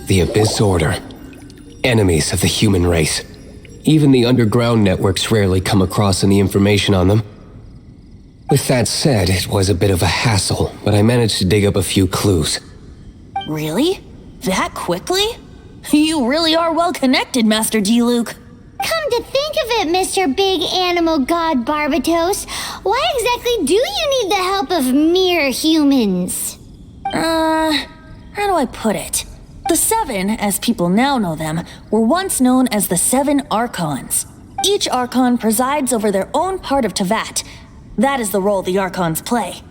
The Abyss Order. Enemies of the human race. Even the underground networks rarely come across any information on them. With that said, it was a bit of a hassle, but I managed to dig up a few clues. Really? That quickly? You really are well connected, Master D-Luke. Come to think of it, Mr. Big Animal God Barbatos, why exactly do you need the help of mere humans? How do I put it? The Seven, as people now know them, were once known as the Seven Archons. Each Archon presides over their own part of Teyvat. That is the role the Archons play.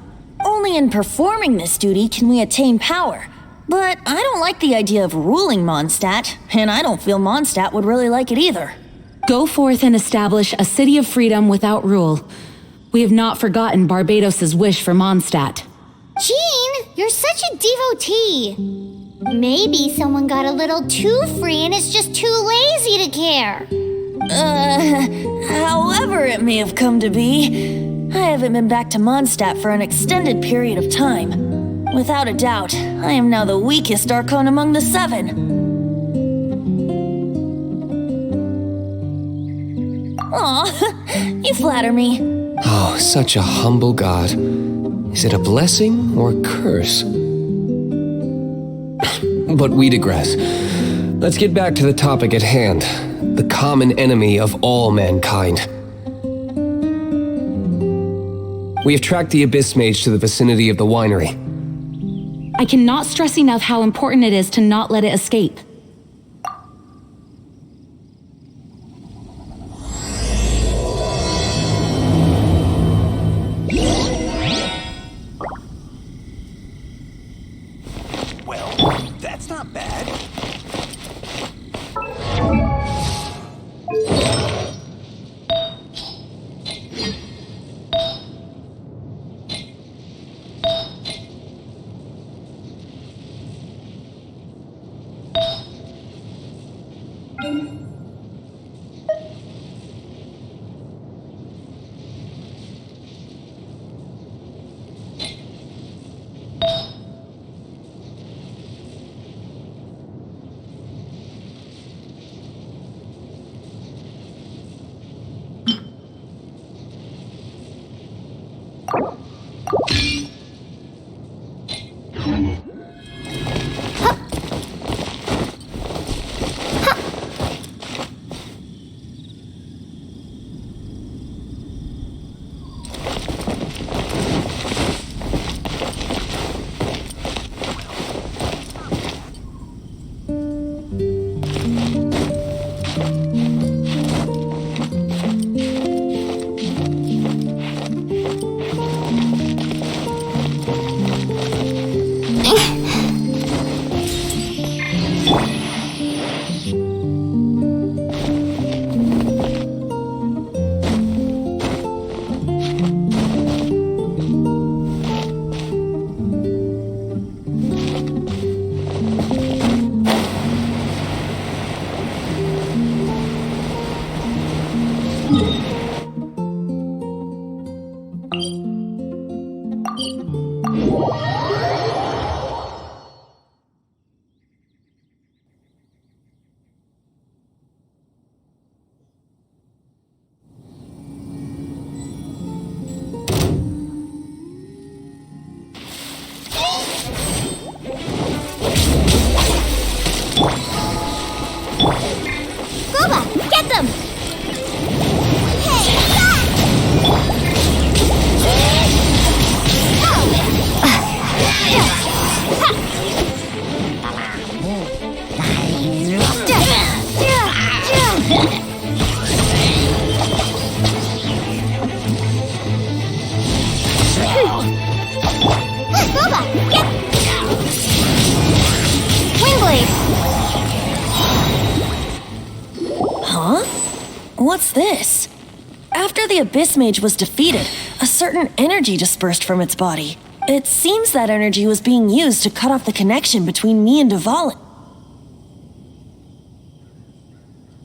Only in performing this duty can we attain power. But I don't like the idea of ruling Mondstadt, and I don't feel Mondstadt would really like it either. Go forth and establish a city of freedom without rule. We have not forgotten Barbatos' wish for Mondstadt. Jean, you're such a devotee. Maybe someone got a little too free and is just too lazy to care. However it may have come to be, I haven't been back to Mondstadt for an extended period of time. Without a doubt, I am now the weakest Archon among the Seven. Aw, you flatter me. Oh, such a humble god. Is it a blessing or a curse? But we digress. Let's get back to the topic at hand. The common enemy of all mankind. We have tracked the Abyss Mage to the vicinity of the winery. I cannot stress enough how important it is to not let it escape. Well, that's not bad. What's this? After the Abyss Mage was defeated, a certain energy dispersed from its body. It seems that energy was being used to cut off the connection between me and Dvalin.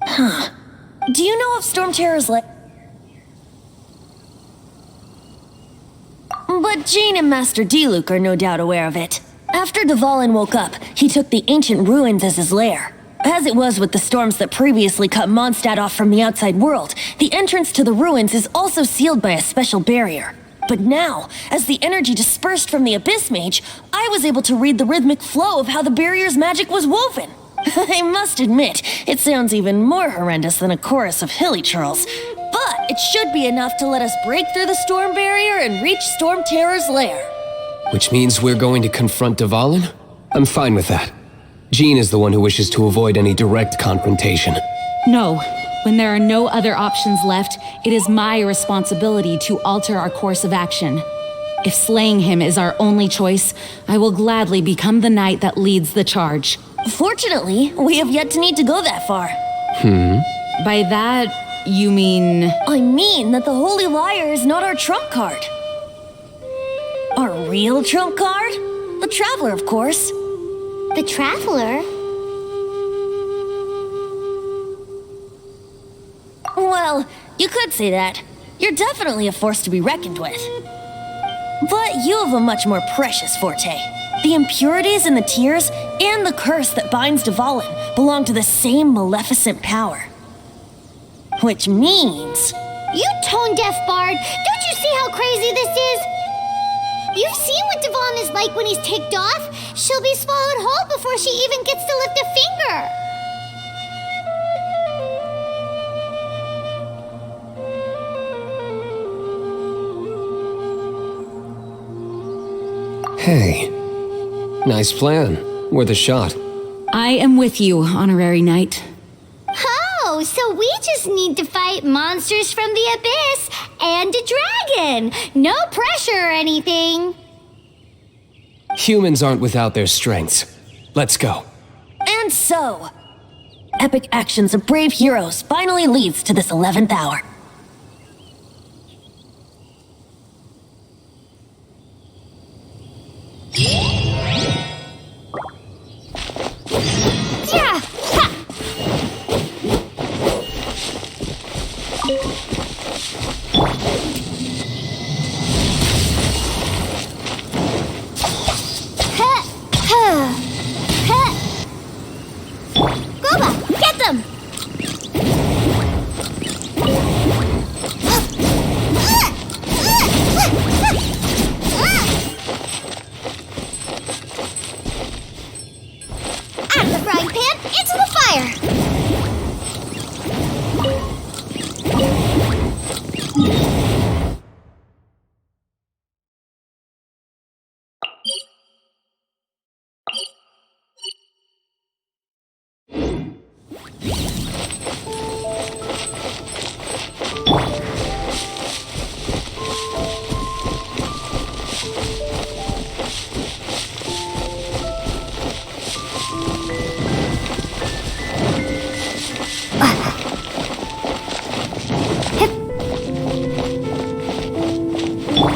Huh. Do you know if Storm Terror's But Jean and Master D-Luke are no doubt aware of it. After Dvalin woke up, he took the ancient ruins as his lair. As it was with the storms that previously cut Mondstadt off from the outside world, the entrance to the ruins is also sealed by a special barrier. But now, as the energy dispersed from the Abyss Mage, I was able to read the rhythmic flow of how the barrier's magic was woven. I must admit, it sounds even more horrendous than a chorus of hilly churls. But it should be enough to let us break through the storm barrier and reach Storm Terror's lair. Which means we're going to confront Dvalin? I'm fine with that. Jean is the one who wishes to avoid any direct confrontation. No. When there are no other options left, it is my responsibility to alter our course of action. If slaying him is our only choice, I will gladly become the knight that leads the charge. Fortunately, we have yet to need to go that far. By that, you mean... I mean that the Holy Liar is not our trump card. Our real trump card? The Traveler, of course. The Traveler? Well, you could say that. You're definitely a force to be reckoned with. But you have a much more precious forte. The impurities in the tears and the curse that binds Dvalin belong to the same maleficent power. Which means... You tone-deaf bard! Don't you see how crazy this is? You've seen what Dvalin is like when he's ticked off. She'll be swallowed whole before she even gets to lift a finger. Hey, nice plan. Worth a shot. I am with you, honorary knight. Oh, so we just need to fight monsters from the abyss and a dragon. No pressure or anything. Humans aren't without their strengths. Let's go. And so, epic actions of brave heroes finally leads to this 11th hour. Yeah! Ha! Ha! Ha! Ha! Goba, get them! Out of the frying pan, into the fire!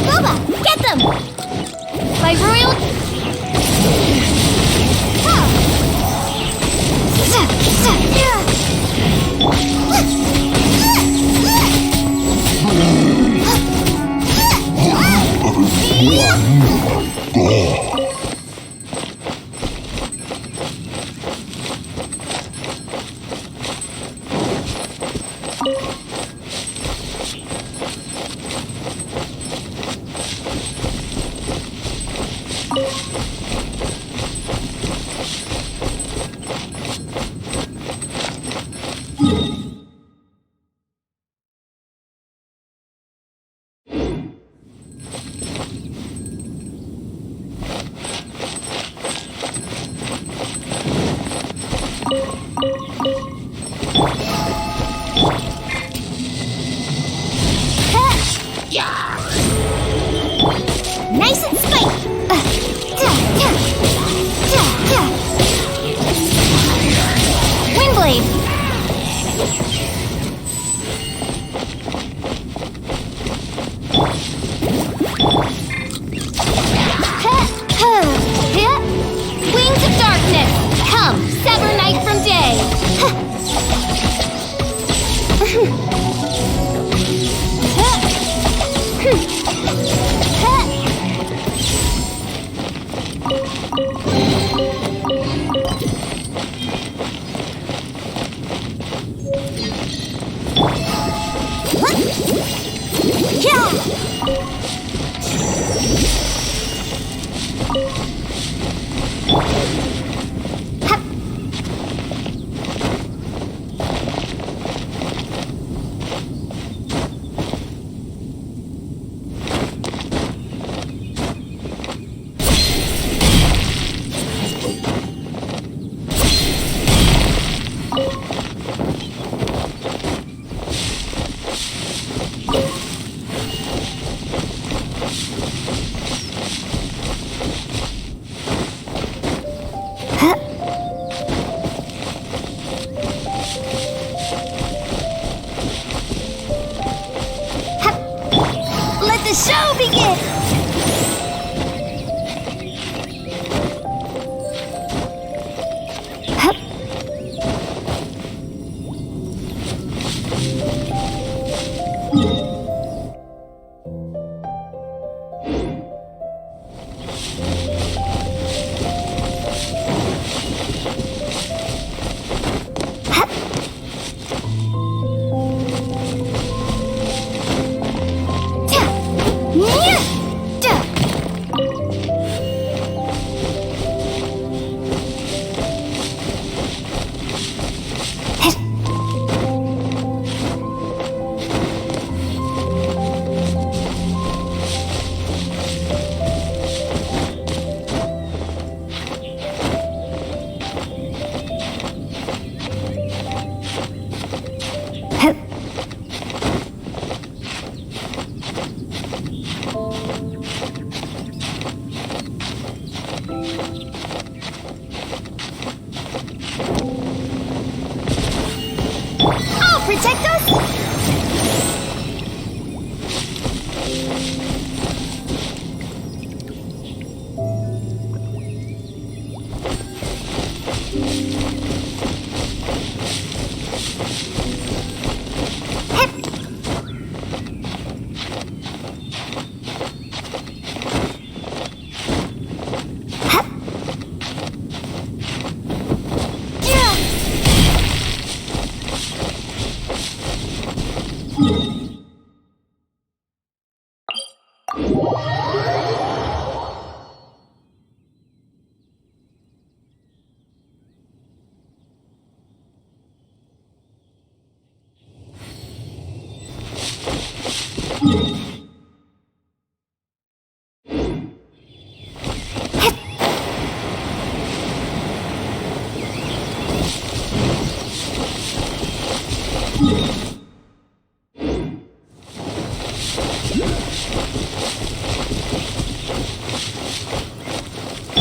Boba, get them! My royal... Nice and spiky! Windblade! Wings of darkness! Come, sever night from day! Let the show begin! I'll protect us!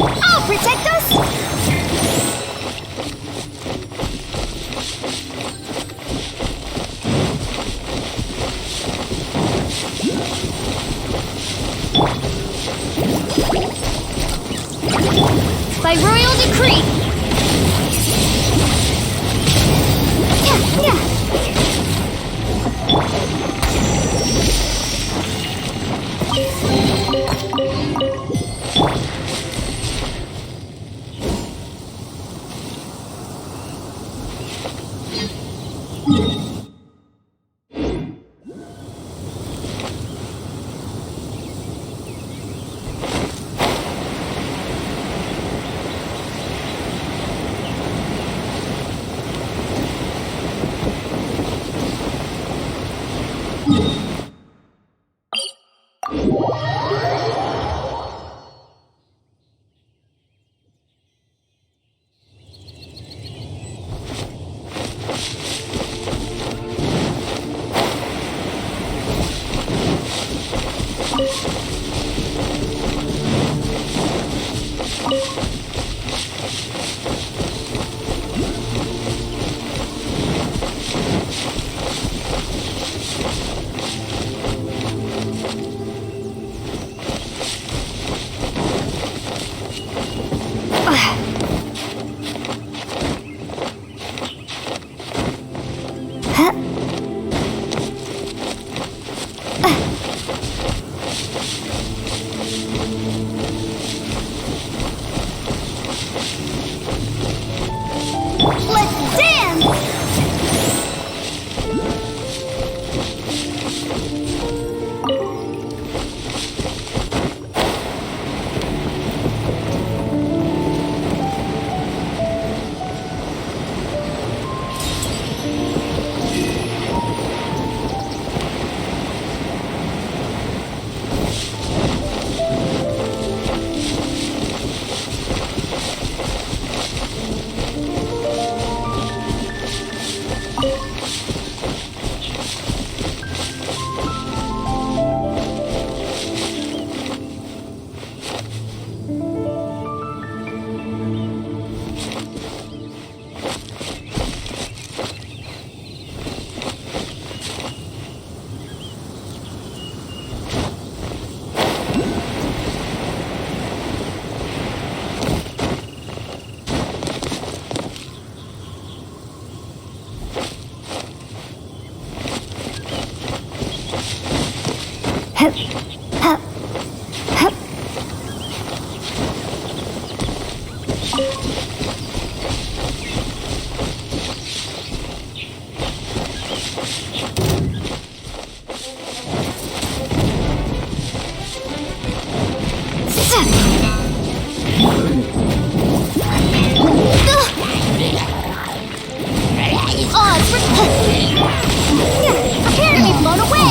I'll protect us! By royal decree! Yeah. Let's dance! Apparently blown away!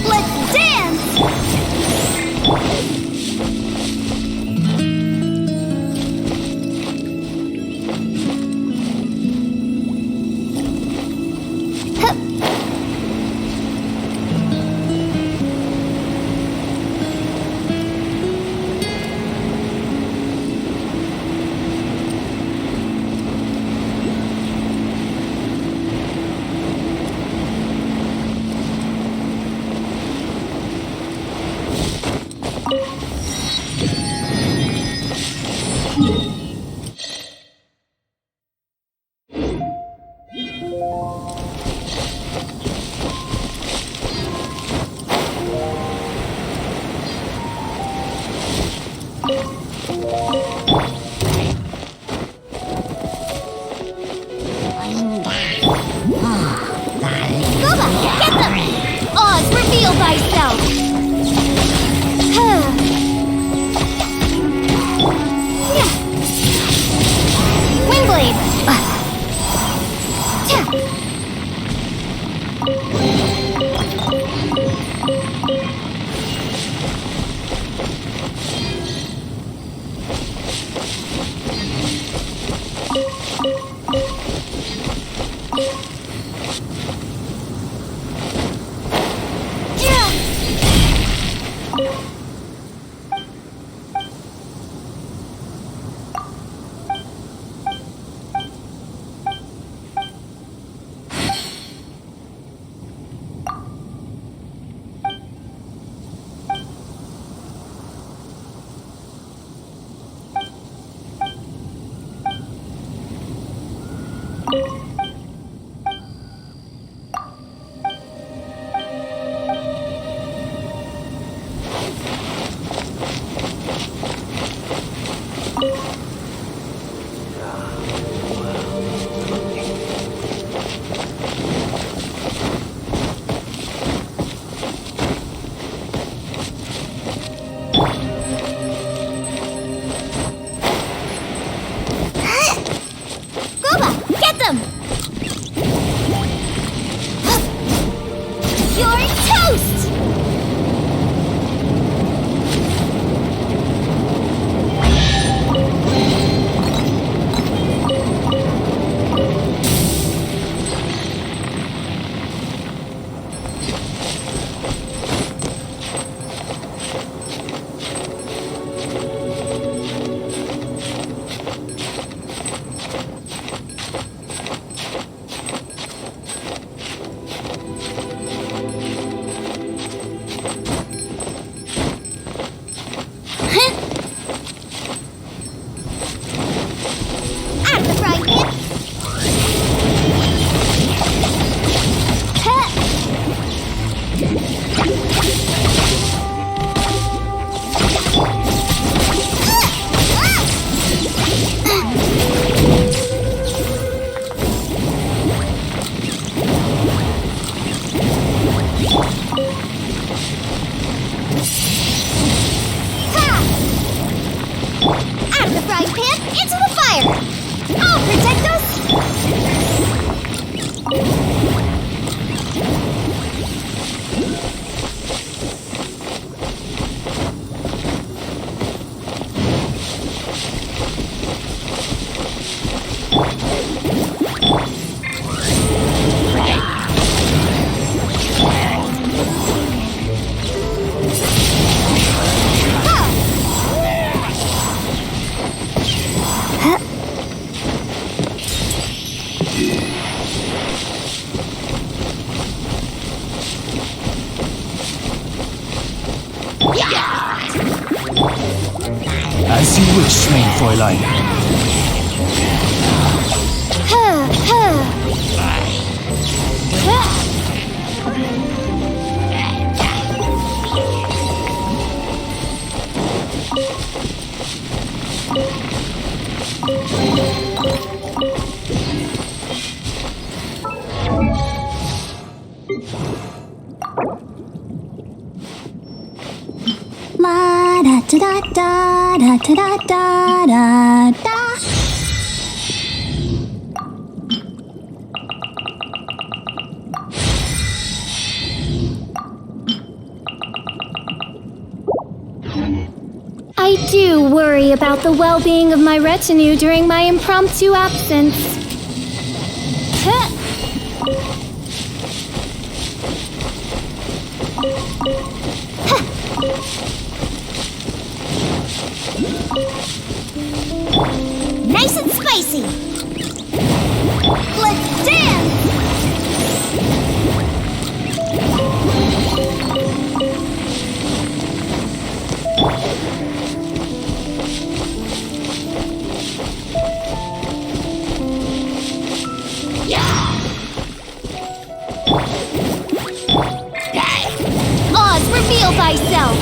Let's dance! Get them! Oz, reveal thyself! Wingblade! Get them! As you wish, mein Fräulein. La da da da da da da da da. I do worry about the well-being of my retinue during my impromptu absence. Huh. Nice and spicy. Let's dance. Oz, reveal thyself.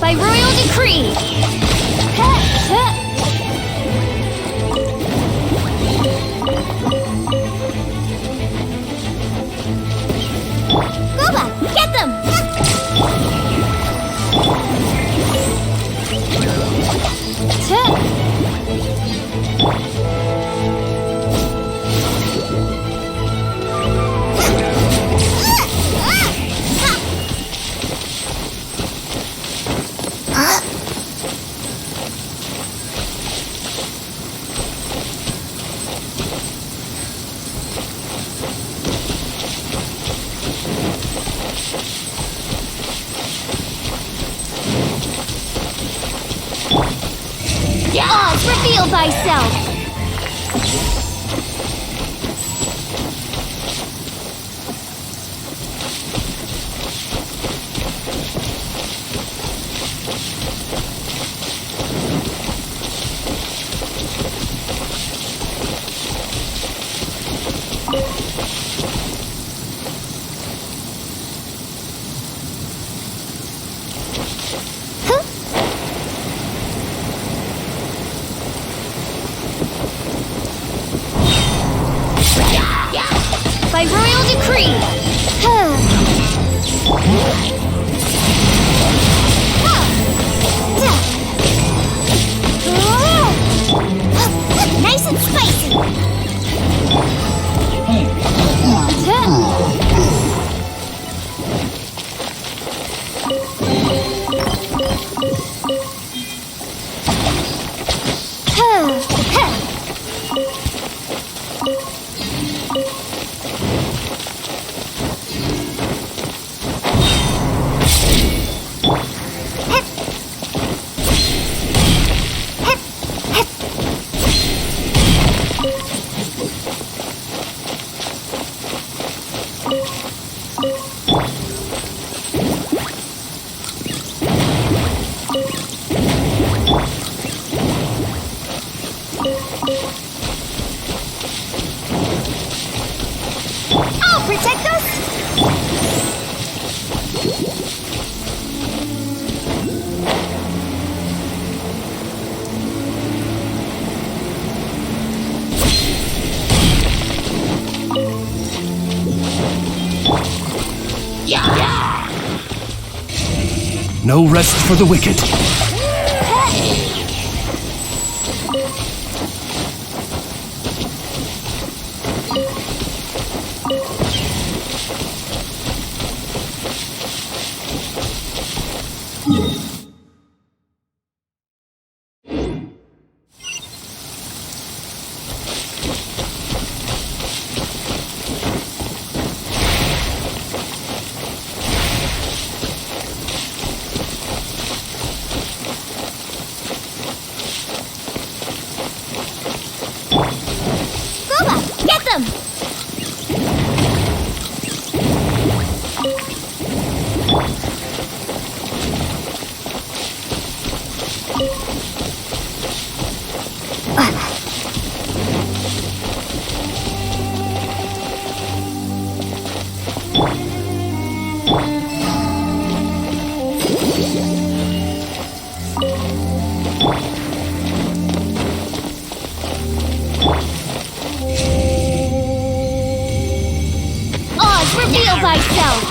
By royal decree! Goba, get them! thyself! By royal decree! Nice and spicy! I'll protect us! No rest for the wicked. Get them! Oz, reveal thyself!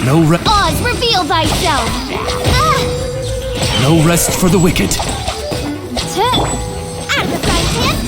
No rest. Oz, reveal thyself! No rest for the wicked. Out of the frying pan!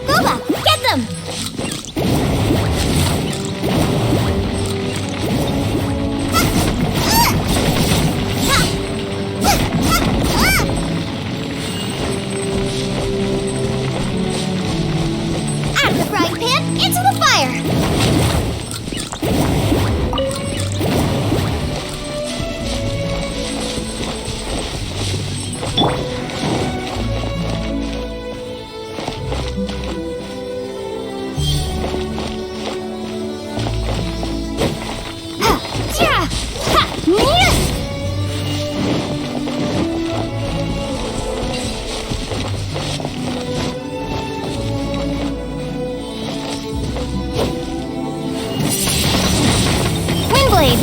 Boba, get them! Out of the frying pan, into the fire! Windblade!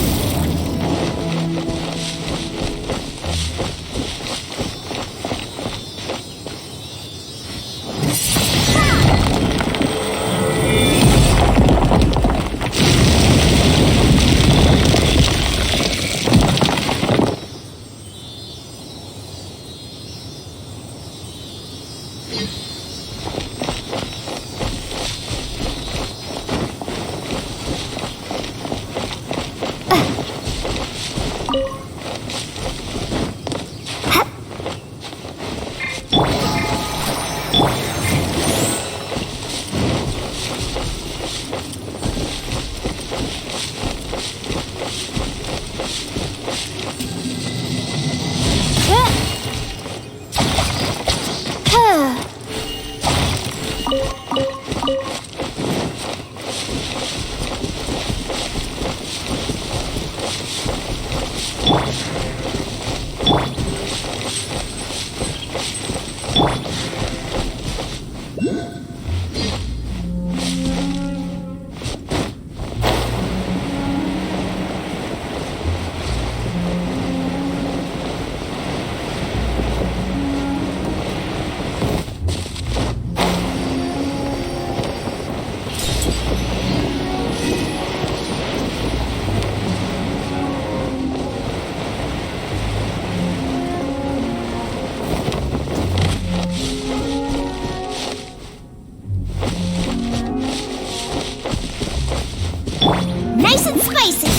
Nice and spicy!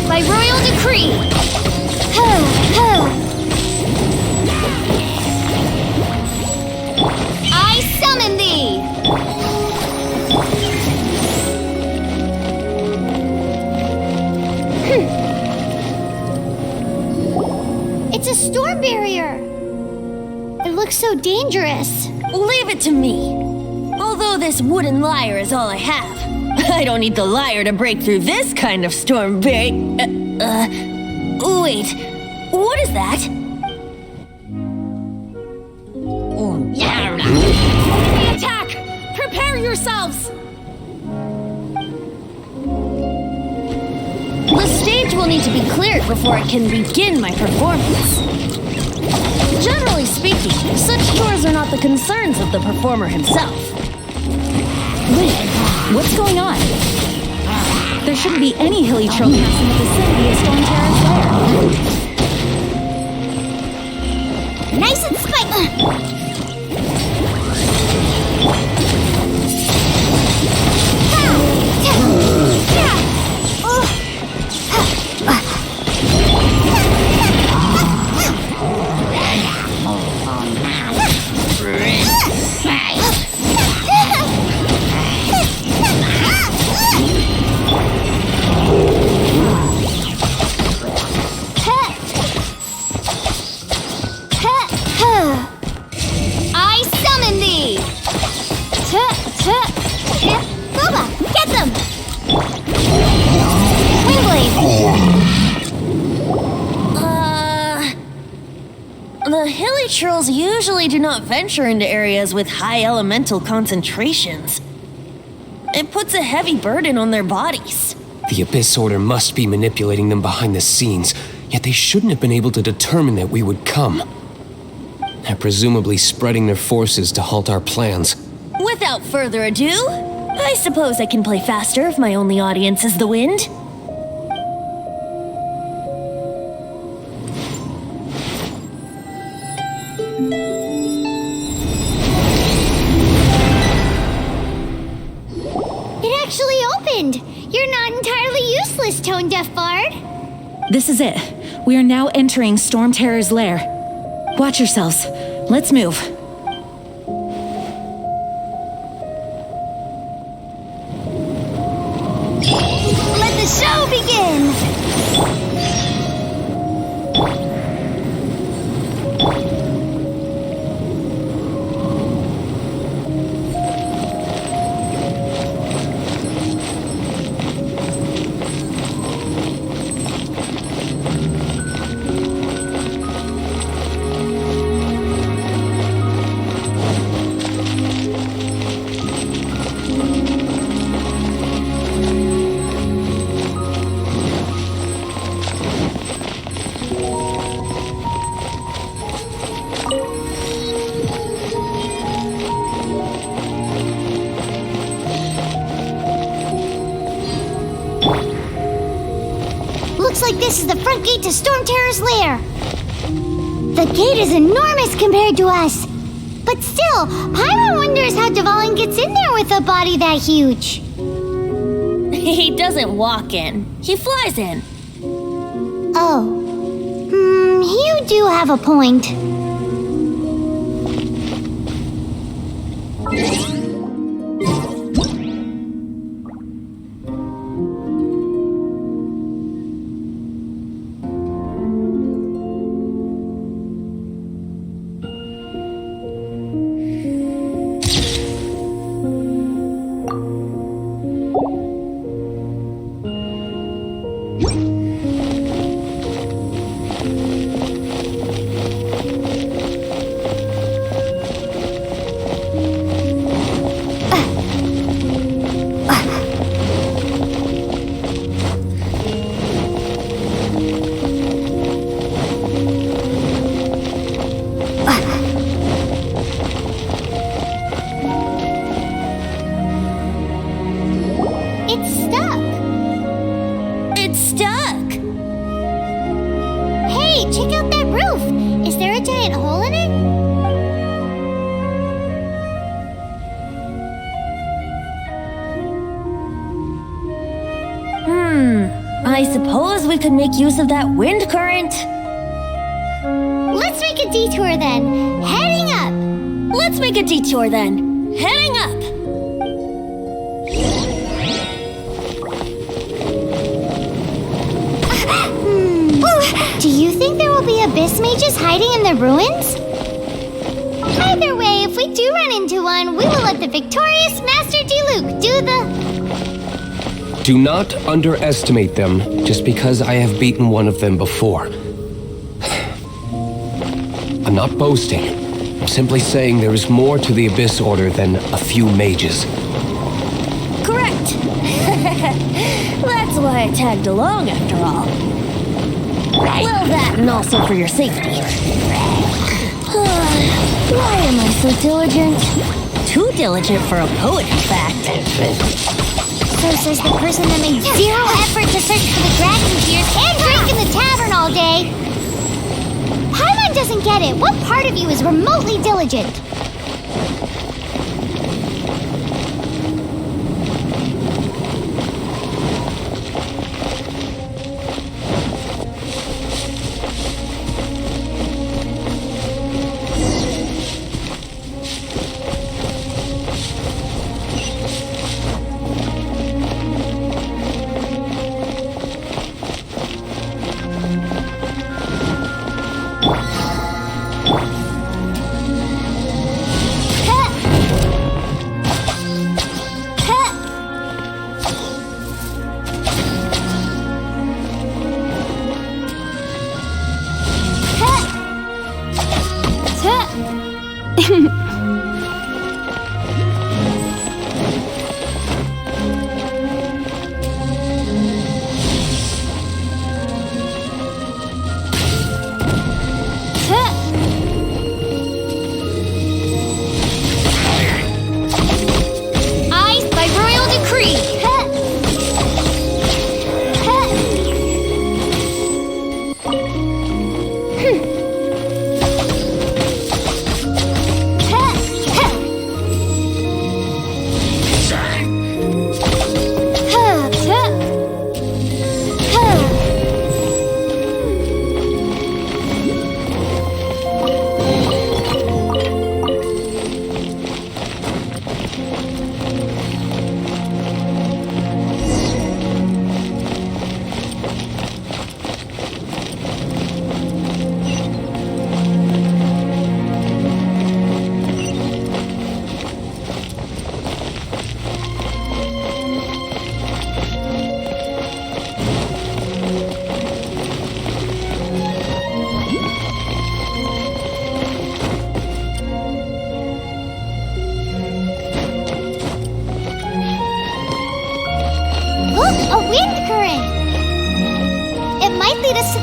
By royal decree! I summon thee! It's a storm barrier! It looks so dangerous. Leave it to me. Although this wooden lyre is all I have, I don't need the lyre to break through this kind of storm wait, what is that? Enemy attack! Prepare yourselves! The stage will need to be cleared before I can begin my performance. Generally speaking, such chores are not the concerns of the performer himself. Wait, what's going on? There shouldn't be any hilly trophies in the vicinity of Storm Terra's lair. I summon thee! Boba, get them! Windblade! The hilly trolls usually do not venture into areas with high elemental concentrations. It puts a heavy burden on their bodies. The Abyss Order must be manipulating them behind the scenes, yet they shouldn't have been able to determine that we would come. They're presumably spreading their forces to halt our plans. Without further ado, I suppose I can play faster if my only audience is the wind. It actually opened! You're not entirely useless, Tone Deaf Bard. This is it. We are now entering Storm Terror's lair. Watch yourselves. Let's move. Let the show begin! Looks like this is the front gate to Storm Terror's lair. The gate is enormous compared to us. But still, Paimon wonders how Dvalin gets in there with a body that huge. He doesn't walk in, he flies in. Oh. You do have a point. It's stuck. It's stuck! Hey, check out that roof. Is there a giant hole in it? I suppose we could make use of that wind current. Let's make a detour then. Heading up. Let's make a detour then. Heading up! Do you think there will be abyss mages hiding in the ruins? Either way, if we do run into one, we will let the victorious Master Diluc do the... Do not underestimate them just because I have beaten one of them before. I'm not boasting. I'm simply saying there is more to the Abyss Order than a few mages. Correct! That's why I tagged along after all. Well, that and also for your safety. Why am I so diligent? Too diligent for a poet, in fact. So says the person that made zero effort to search for the dragon tears and drink in the tavern all day. Paimon doesn't get it. What part of you is remotely diligent?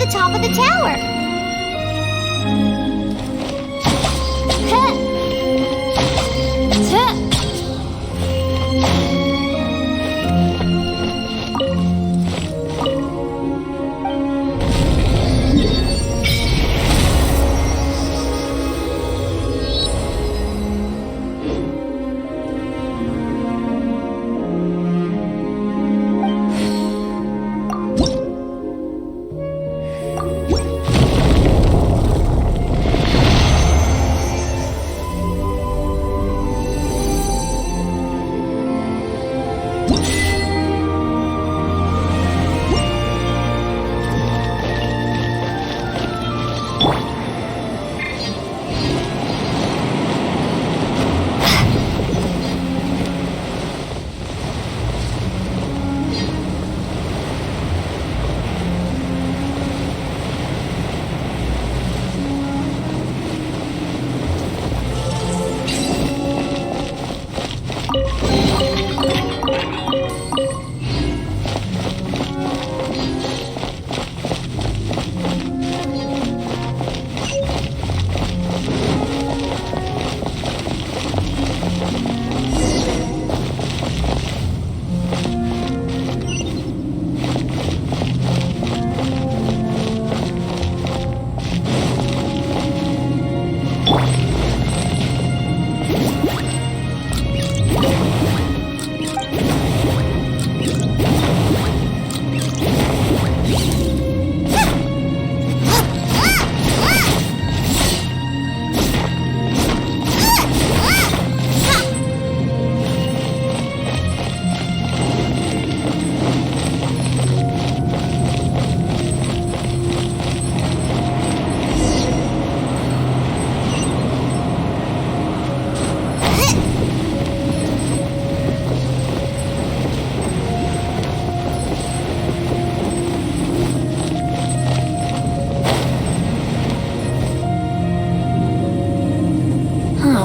the top of the tower. Huh. Huh.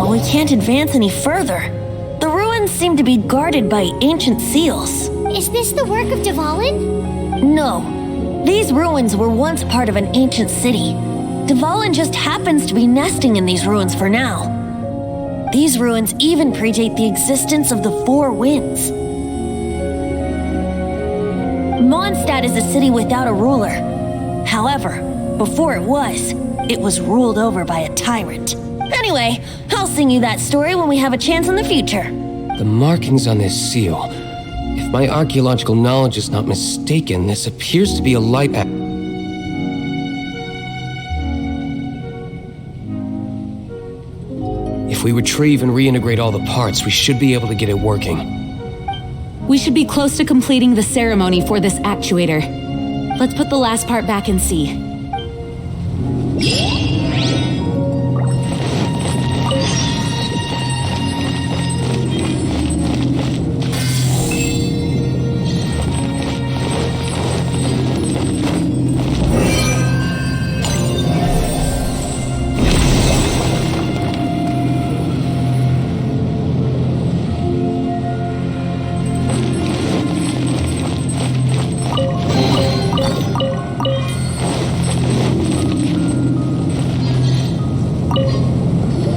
We can't advance any further. The ruins seem to be guarded by ancient seals. Is this the work of Dvalin? No. These ruins were once part of an ancient city. Dvalin just happens to be nesting in these ruins for now. These ruins even predate the existence of the Four Winds. Mondstadt is a city without a ruler. However, before it was ruled over by a tyrant. Anyway, I'll sing you that story when we have a chance in the future. The markings on this seal. If my archaeological knowledge is not mistaken, this appears to be a light at... If we retrieve and reintegrate all the parts, we should be able to get it working. We should be close to completing the ceremony for this actuator. Let's put the last part back and see.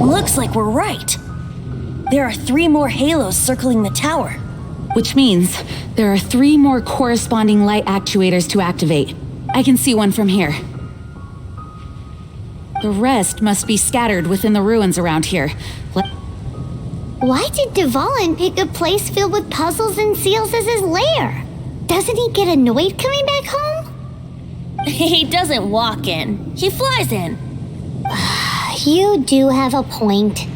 Looks like we're right. There are 3 more halos circling the tower. Which means there are 3 more corresponding light actuators to activate. I can see one from here. The rest must be scattered within the ruins around here. Why did Dvalin pick a place filled with puzzles and seals as his lair? Doesn't he get annoyed coming back home? He doesn't walk in. He flies in. You do have a point.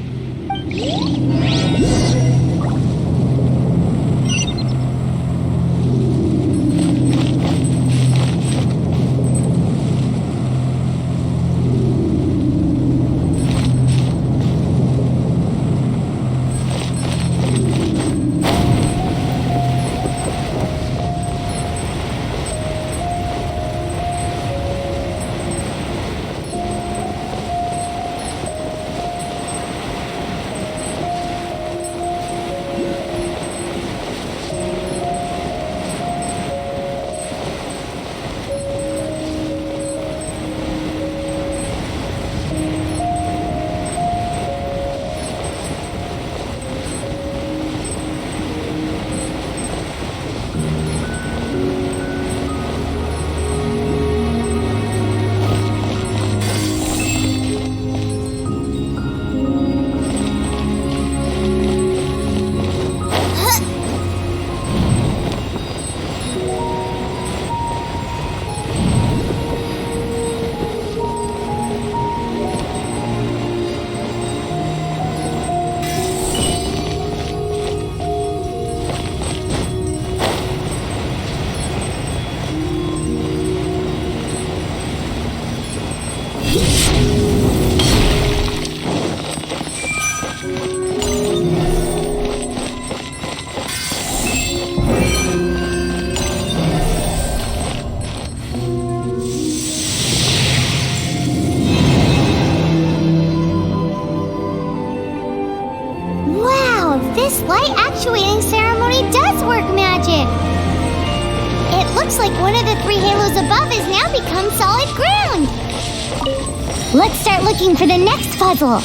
light actuating ceremony does work magic. It looks like one of the 3 halos above has now become solid ground. Let's start looking for the next puzzle.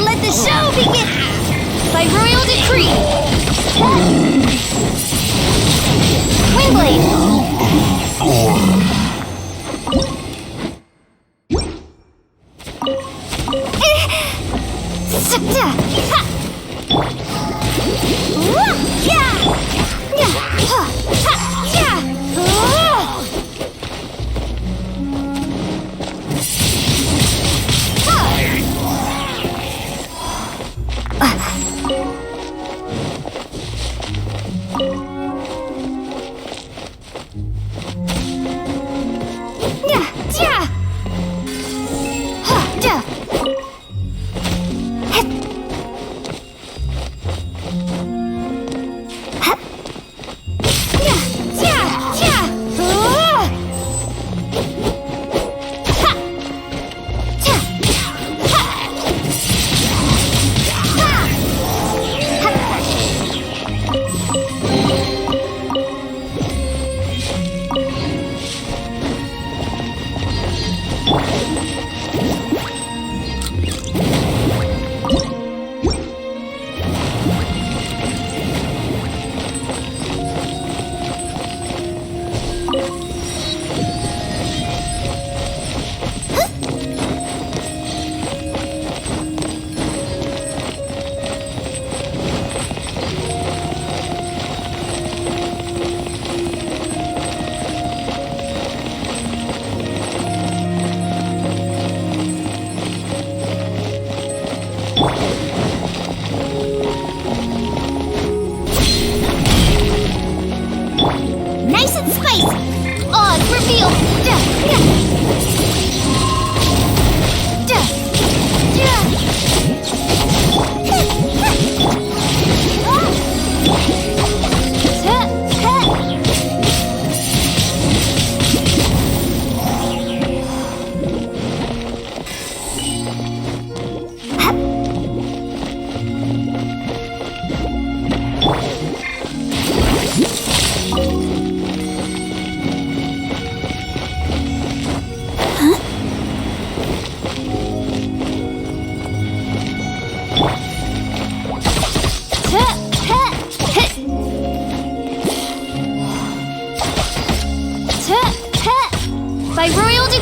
Let the show begin! By royal decree!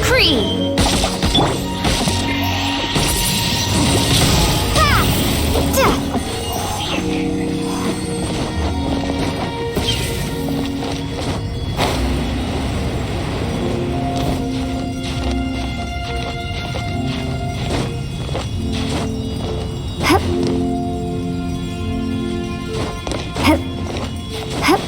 decree! Ha! Duh! Hup. Hup. Hup.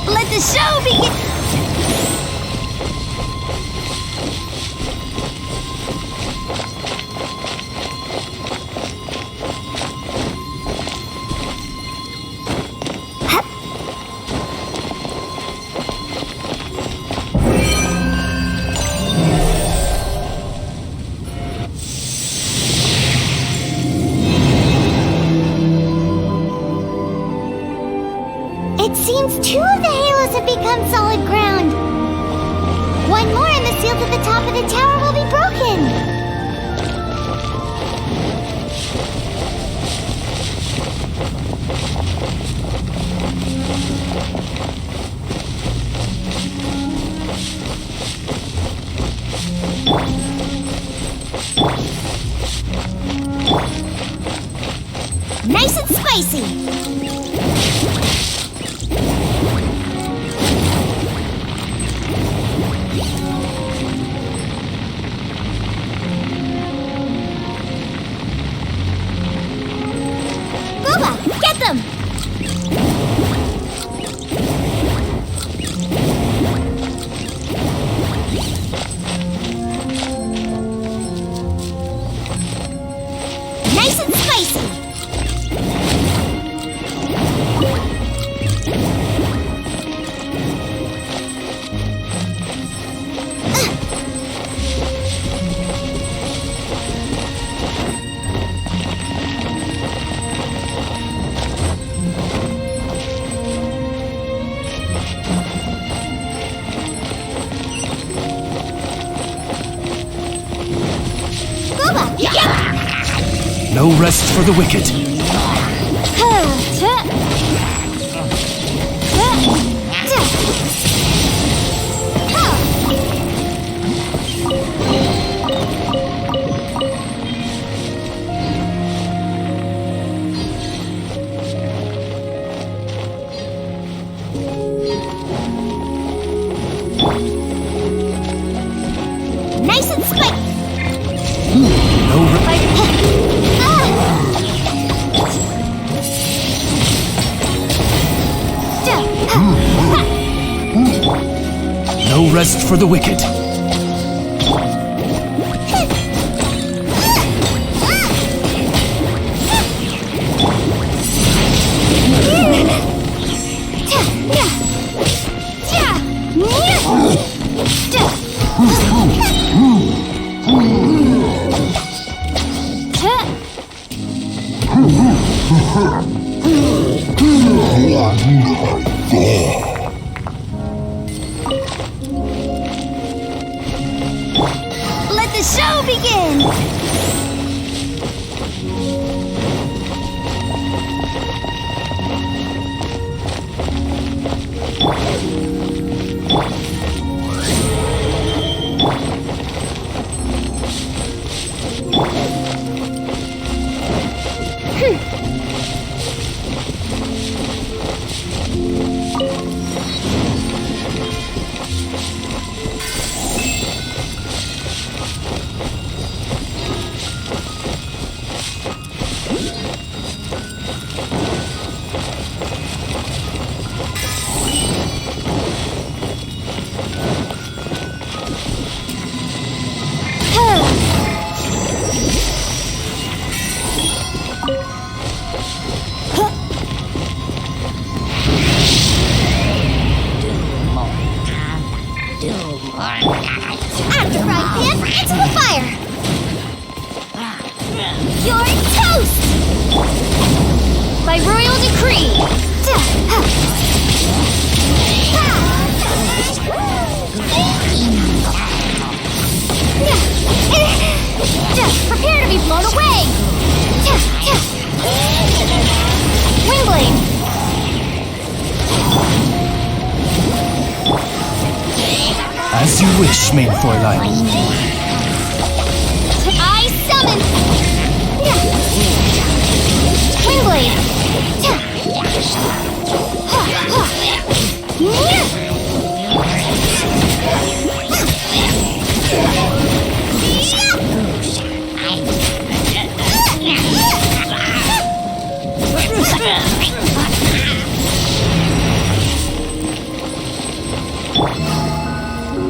Let the show begin! Hup. It seems 2 of the halos have become solid ground. One more and the seal to the top of the tower will be broken. Nice and spicy. Booba, get them! Nice and spicy! Booba, get! No rest for the wicked. Nice and spicy! No re- No rest for the wicked. Let the show begin! After frying pan, into the fire! As you wish, main Fräulein. I summon Windblade.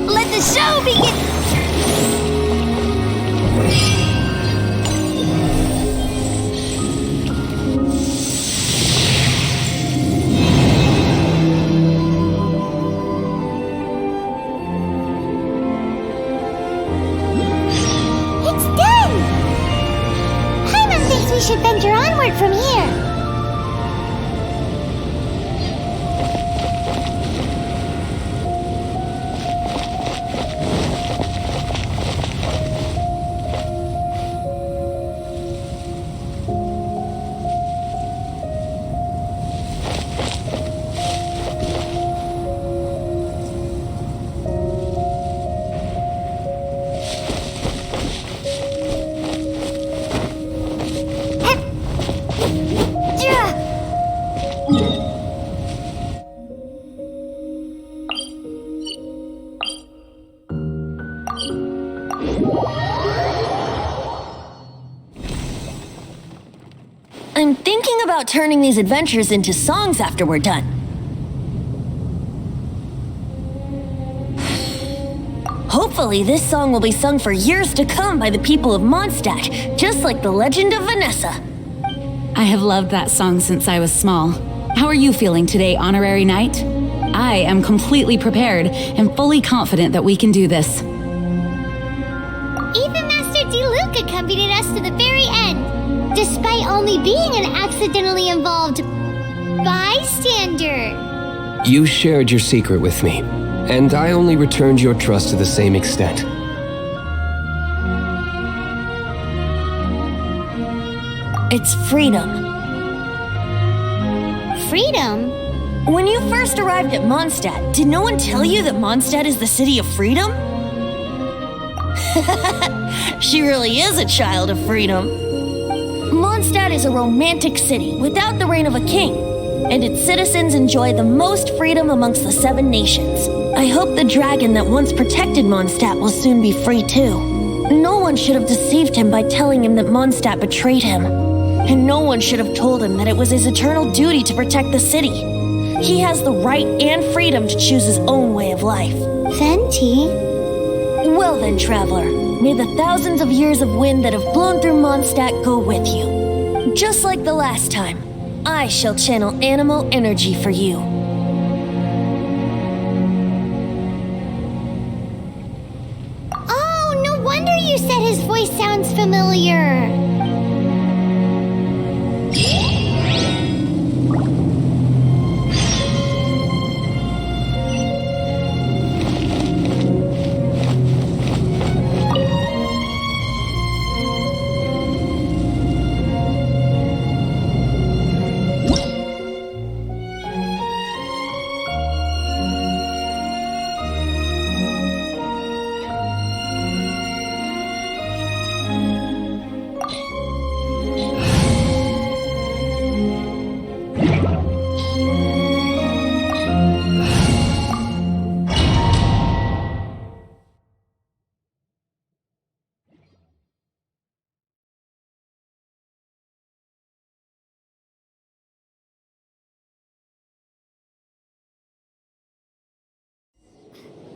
Let the show begin. It's done! Paimon thinks we should venture onward from here. I'm thinking about turning these adventures into songs after we're done. Hopefully, this song will be sung for years to come by the people of Mondstadt, just like the legend of Vanessa. I have loved that song since I was small. How are you feeling today, Honorary Knight? I am completely prepared and fully confident that we can do this. Even Master D-Luke accompanied us to the very end, despite only being an accidentally involved bystander. You shared your secret with me, and I only returned your trust to the same extent. It's freedom. Freedom? When you first arrived at Mondstadt, did no one tell you that Mondstadt is the city of freedom? She really is a child of freedom. Mondstadt is a romantic city without the reign of a king, and its citizens enjoy the most freedom amongst the 7 nations. I hope the dragon that once protected Mondstadt will soon be free too. No one should have deceived him by telling him that Mondstadt betrayed him. And no one should have told him that it was his eternal duty to protect the city. He has the right and freedom to choose his own way of life. Venti? Well then, traveler, may the thousands of years of wind that have blown through Mondstadt go with you. Just like the last time, I shall channel animal energy for you. Oh, no wonder you said his voice sounds familiar.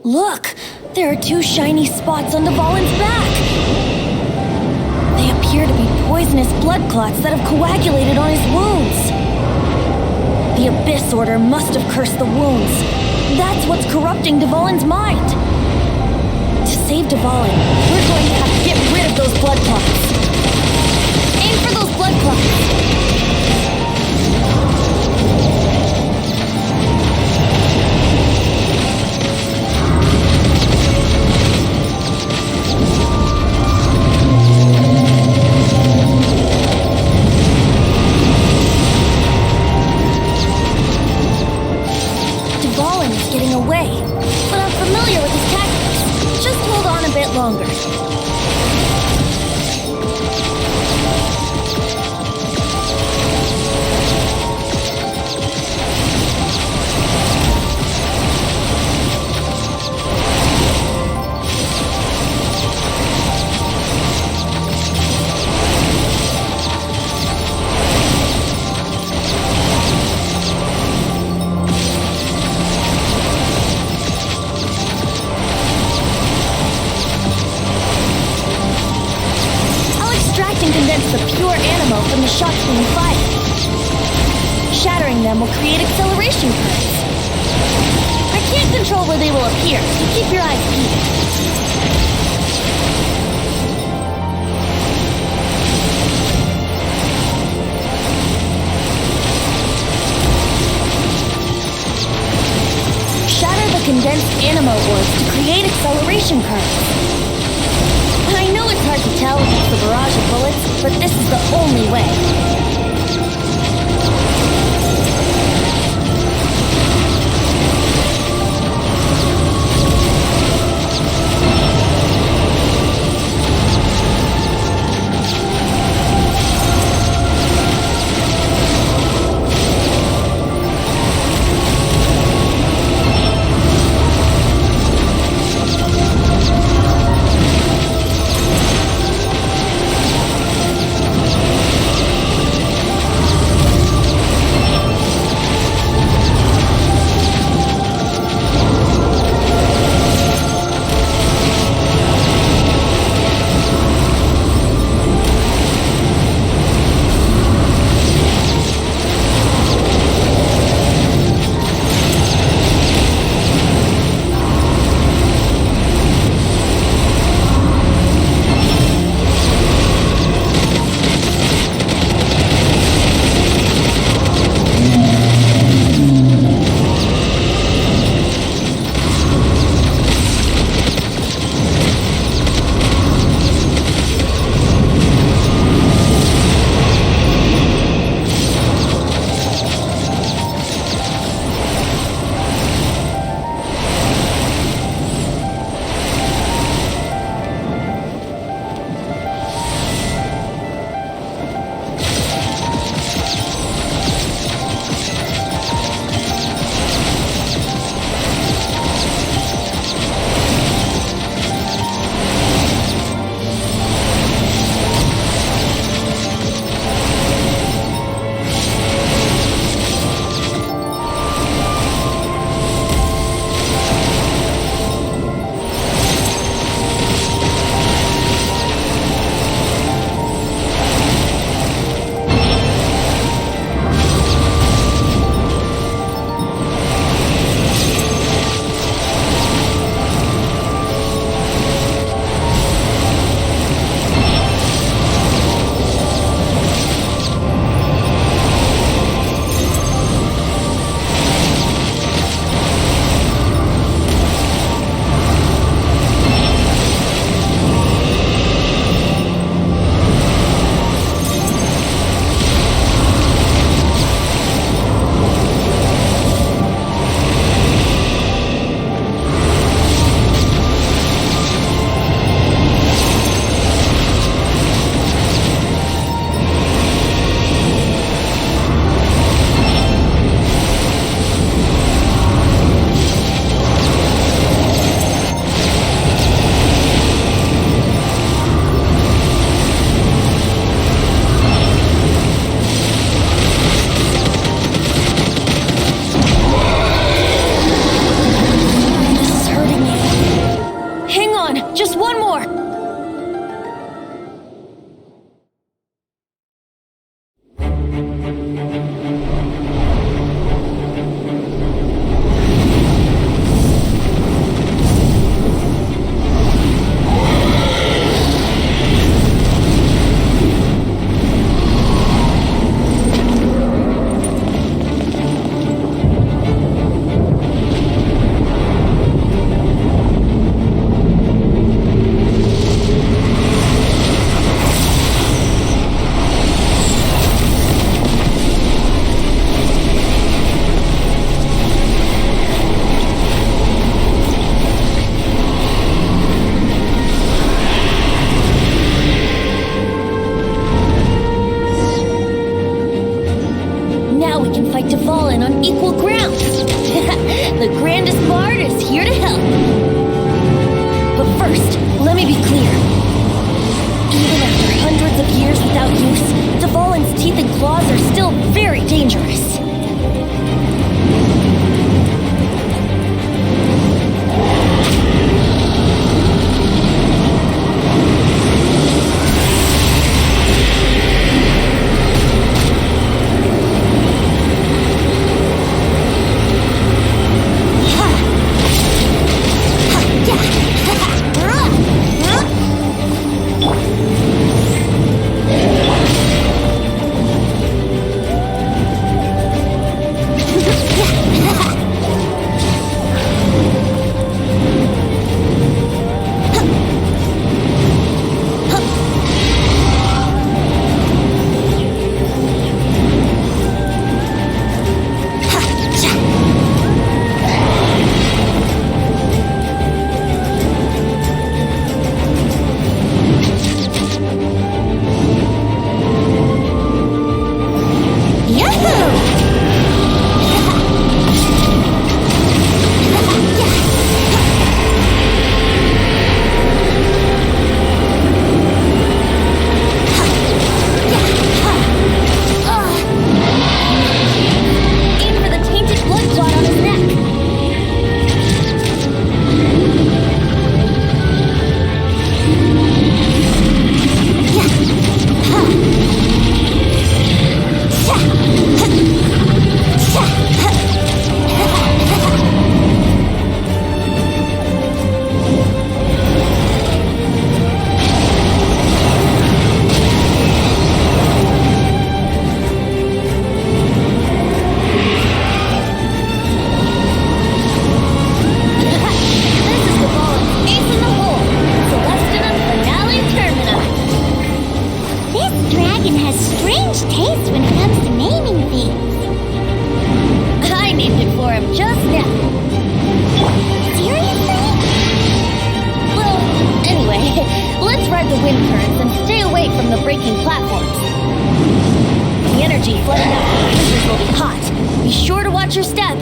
Look! There are 2 shiny spots on Dvalin's back! They appear to be poisonous blood clots that have coagulated on his wounds. The Abyss Order must have cursed the wounds. That's what's corrupting Dvalin's mind. To save Dvalin, we're going to have to get rid of those blood clots. Aim for those blood clots! Away, but I'm familiar with his tactics. longer. From the shots being fired. Shattering them will create acceleration currents. I can't control where they will appear, so keep your eyes peeled. Shatter the condensed animo orbs to create acceleration currents. I know it's hard to tell against the barrage of bullets, but this is the only way. equal ground. The grandest bard is here to help. But first, let me be clear. Even after hundreds of years without use, Dvalin's teeth and claws are still very dangerous. ride the wind currents and stay away from the breaking platforms. The energy flooding out the users will be hot. Be sure to watch your step.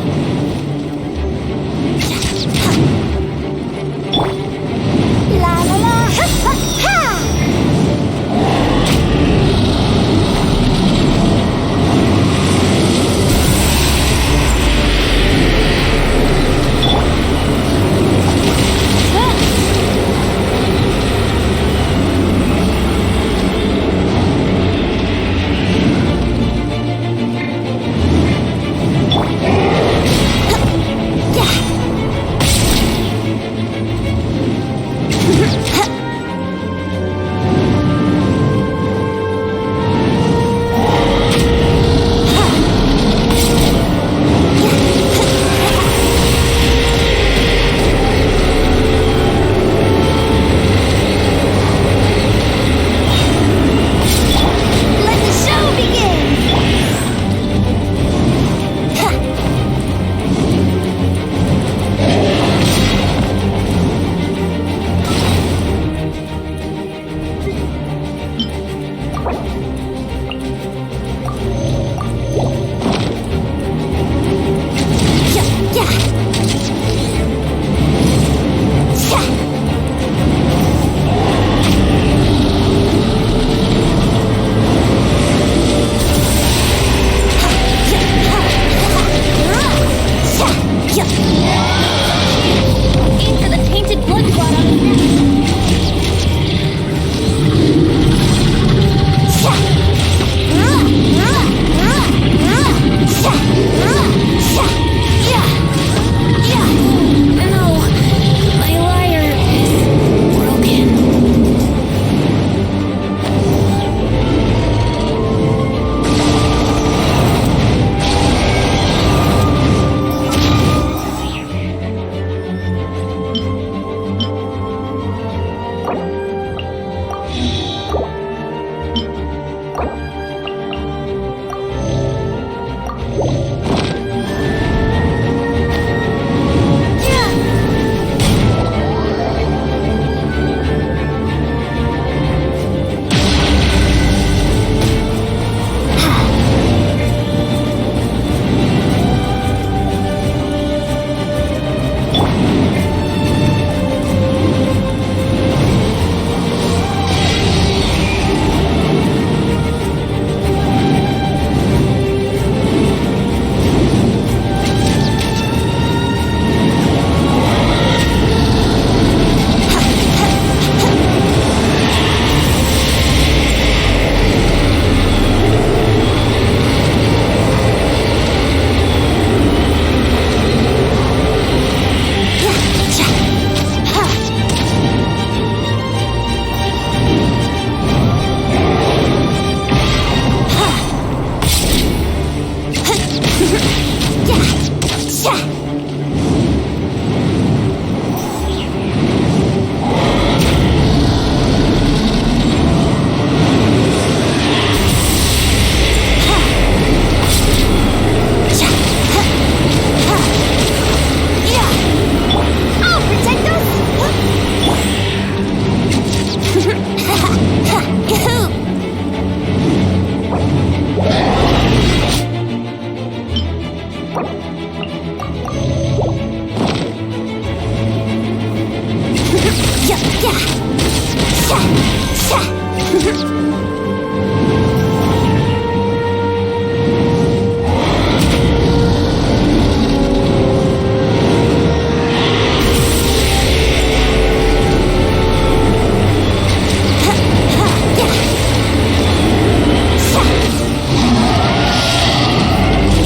La la la, ha ha ha!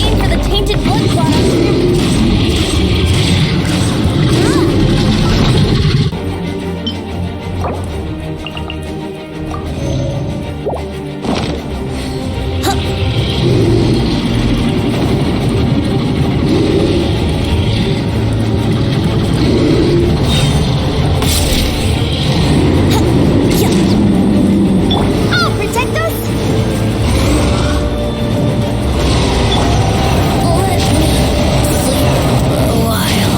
Aim for the tainted blood bottom. I'll protect us! Let me sleep for a while.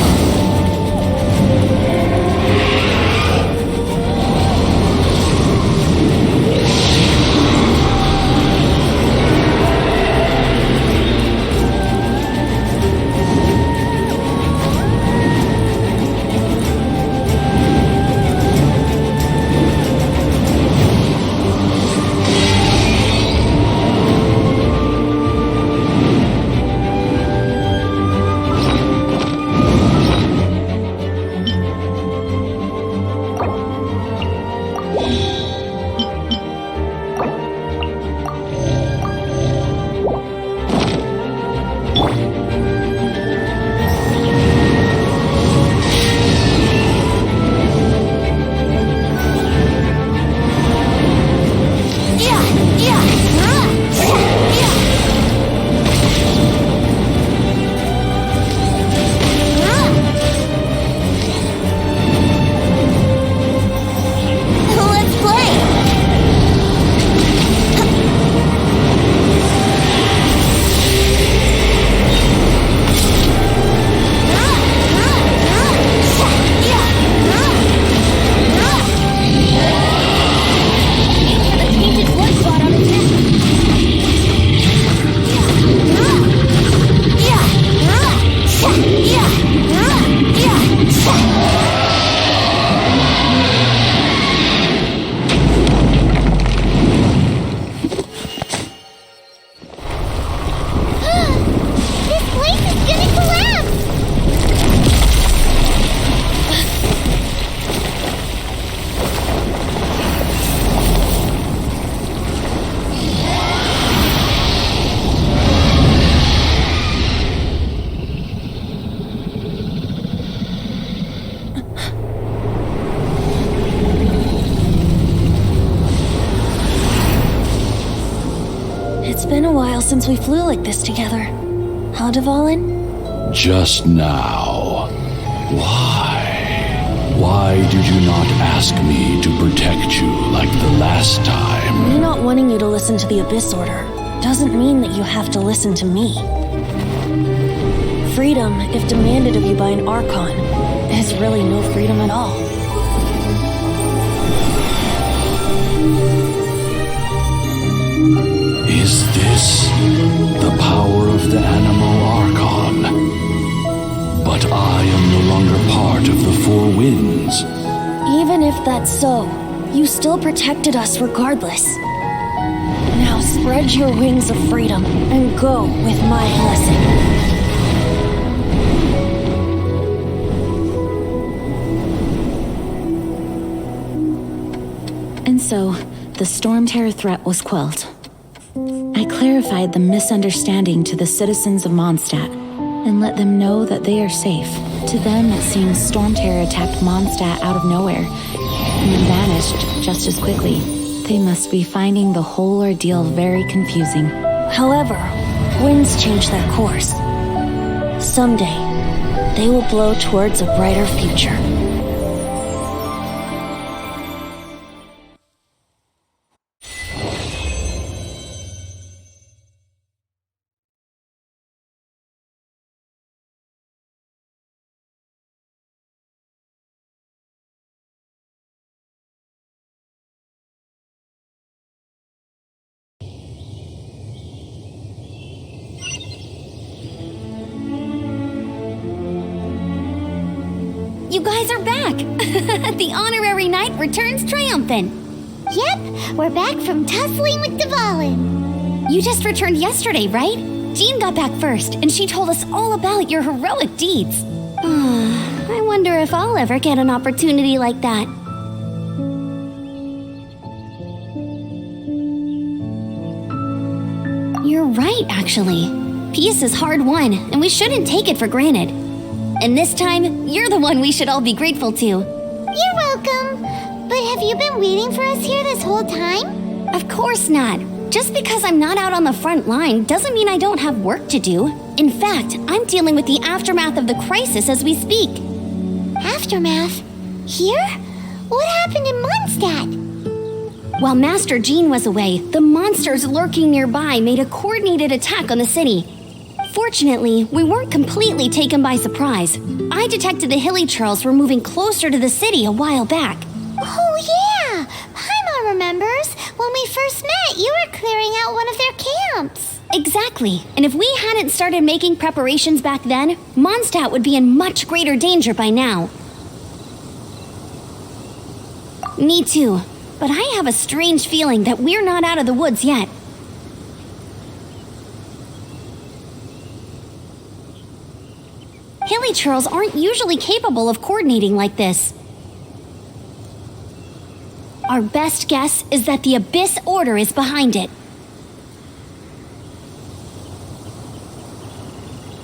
Let's play! Aim for the tainted blood bottom. This place is gonna collapse! It's been a while since we flew like this together. Huh, Dvalin? Just now. Why? Why did you not ask me to protect you like the last time? Me not wanting you to listen to the Abyss Order doesn't mean that you have to listen to me. Freedom, if demanded of you by an Archon, is really no freedom at all. Is this the power of the Animal Archon? But I am no longer part of the Four Winds. Even if that's so, you still protected us regardless. Now spread your wings of freedom and go with my blessing. And so, the Storm Terror threat was quelled. I clarified the misunderstanding to the citizens of Mondstadt and let them know that they are safe. To them, it seems Storm Terror attacked Mondstadt out of nowhere and then vanished just as quickly. They must be finding the whole ordeal very confusing. However, winds change their course. Someday, they will blow towards a brighter future. You guys are back! The honorary knight returns triumphant. Yep, we're back from tussling with Dvalin. You just returned yesterday, right? Jean got back first, and she told us all about your heroic deeds. I wonder if I'll ever get an opportunity like that. You're right, actually. Peace is hard won, and we shouldn't take it for granted. And this time, you're the one we should all be grateful to. You're welcome. But have you been waiting for us here this whole time? Of course not. Just because I'm not out on the front line doesn't mean I don't have work to do. In fact, I'm dealing with the aftermath of the crisis as we speak. Aftermath? Here? What happened in Mondstadt? While Master Jean was away, the monsters lurking nearby made a coordinated attack on the city. Fortunately, we weren't completely taken by surprise. I detected the Hilly-Churls were moving closer to the city a while back. Oh yeah! Paimon remembers. When we first met, you were clearing out one of their camps. Exactly. And if we hadn't started making preparations back then, Mondstadt would be in much greater danger by now. Me too. But I have a strange feeling that we're not out of the woods yet. Hilly-Churls aren't usually capable of coordinating like this. Our best guess is that the Abyss Order is behind it.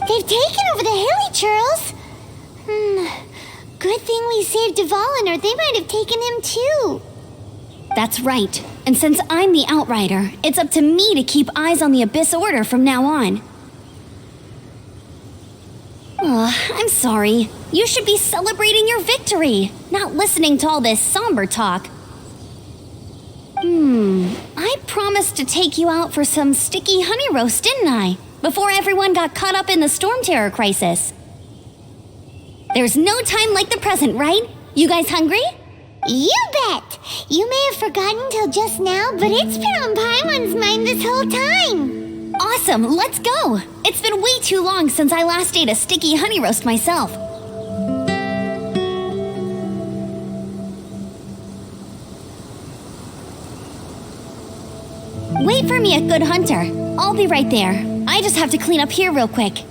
They've taken over the Hilly-Churls. Good thing we saved Dvalin, or they might have taken him too. That's right. And since I'm the Outrider, it's up to me to keep eyes on the Abyss Order from now on. I'm sorry. You should be celebrating your victory, not listening to all this somber talk. I promised to take you out for some sticky honey roast, didn't I? Before everyone got caught up in the Storm Terror crisis. There's no time like the present, right? You guys hungry? You bet! You may have forgotten till just now, but it's been on Paimon's mind this whole time. Awesome, let's go! It's been way too long since I last ate a sticky honey roast myself. Wait for me at Good Hunter. I'll be right there. I just have to clean up here real quick.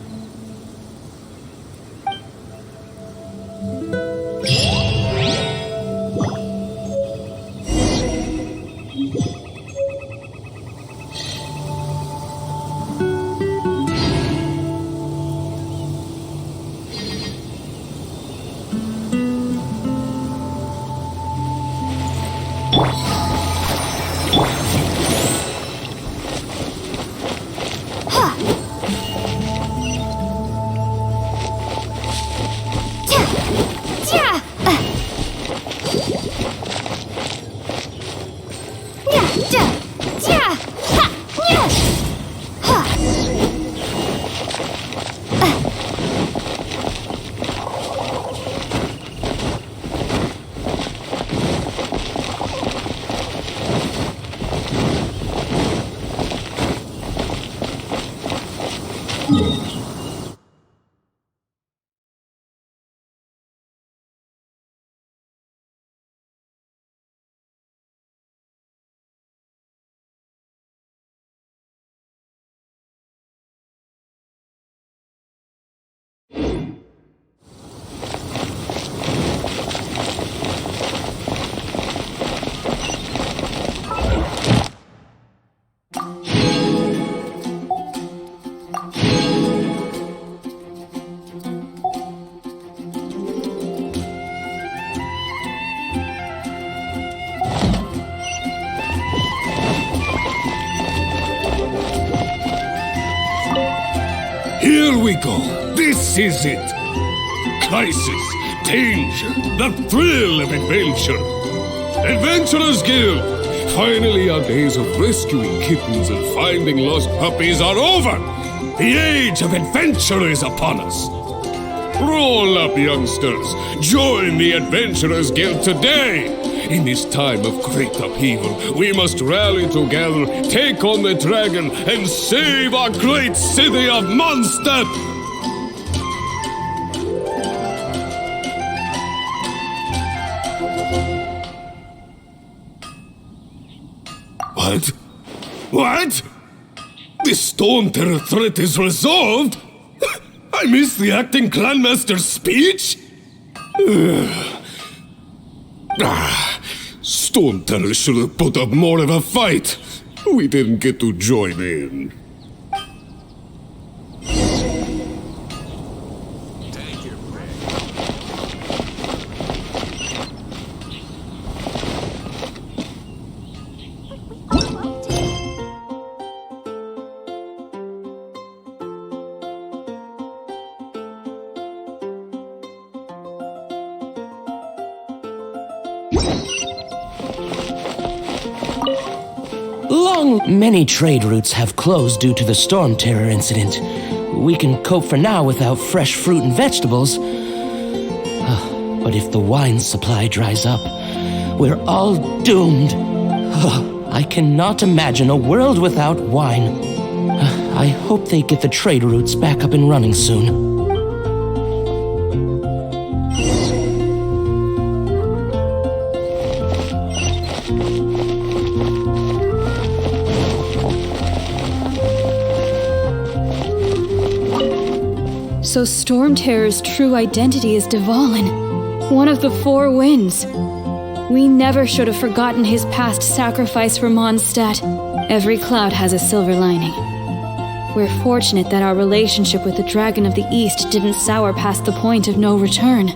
Here we go. This is it. Crisis, danger, the thrill of adventure. Adventurers Guild. Finally, our days of rescuing kittens and finding lost puppies are over. The age of adventure is upon us. Roll up, youngsters. Join the Adventurers Guild today. In this time of great upheaval, we must rally together, take on the dragon, and save our great city of Mondstadt! What? What? The Storm Terror threat is resolved? I missed the acting clanmaster's speech? Storm Terror should have put up more of a fight. We didn't get to join in. Many trade routes have closed due to the Storm Terror incident. We can cope for now without fresh fruit and vegetables. But if the wine supply dries up, we're all doomed. I cannot imagine a world without wine. I hope they get the trade routes back up and running soon. So Storm Terror's true identity is Dvalin, one of the Four Winds. We never should have forgotten his past sacrifice for Mondstadt. Every cloud has a silver lining. We're fortunate that our relationship with the Dragon of the East didn't sour past the point of no return.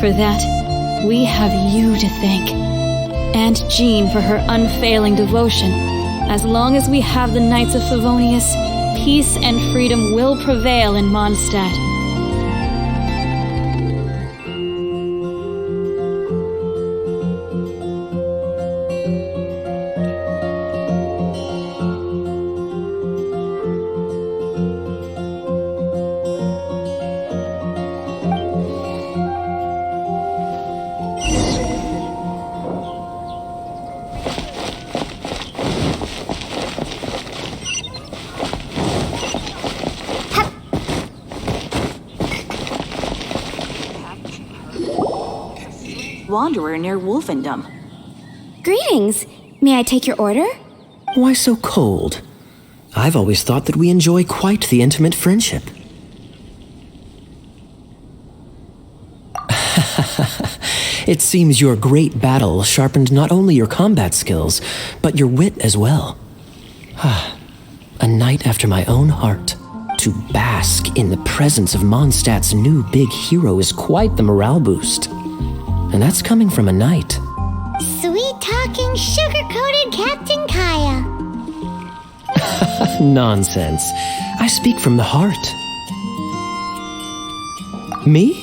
For that, we have you to thank. And Jean for her unfailing devotion. As long as we have the Knights of Favonius, peace and freedom will prevail in Mondstadt. Wanderer near Wolfendom. Greetings. May I take your order? Why so cold? I've always thought that we enjoy quite the intimate friendship. It seems your great battle sharpened not only your combat skills, but your wit as well. A knight after my own heart. To bask in the presence of Mondstadt's new big hero is quite the morale boost. And that's coming from a knight. Sweet-talking, sugar-coated Captain Kaya. Nonsense. I speak from the heart. Me?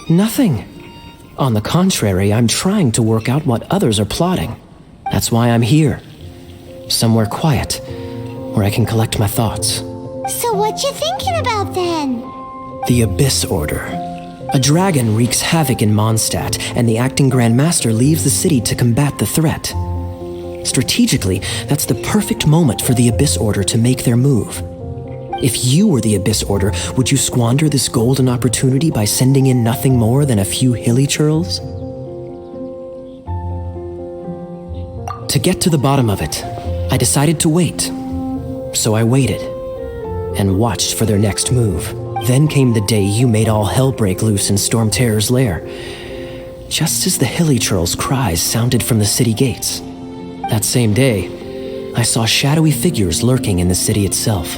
Nothing. On the contrary, I'm trying to work out what others are plotting. That's why I'm here. Somewhere quiet, where I can collect my thoughts. So what you thinking about then? The Abyss Order. A dragon wreaks havoc in Mondstadt, and the acting Grand Master leaves the city to combat the threat. Strategically, that's the perfect moment for the Abyss Order to make their move. If you were the Abyss Order, would you squander this golden opportunity by sending in nothing more than a few hilly churls? To get to the bottom of it, I decided to wait. So I waited, and watched for their next move. Then came the day you made all hell break loose in Storm Terror's lair, just as the hilly churl's cries sounded from the city gates. That same day, I saw shadowy figures lurking in the city itself.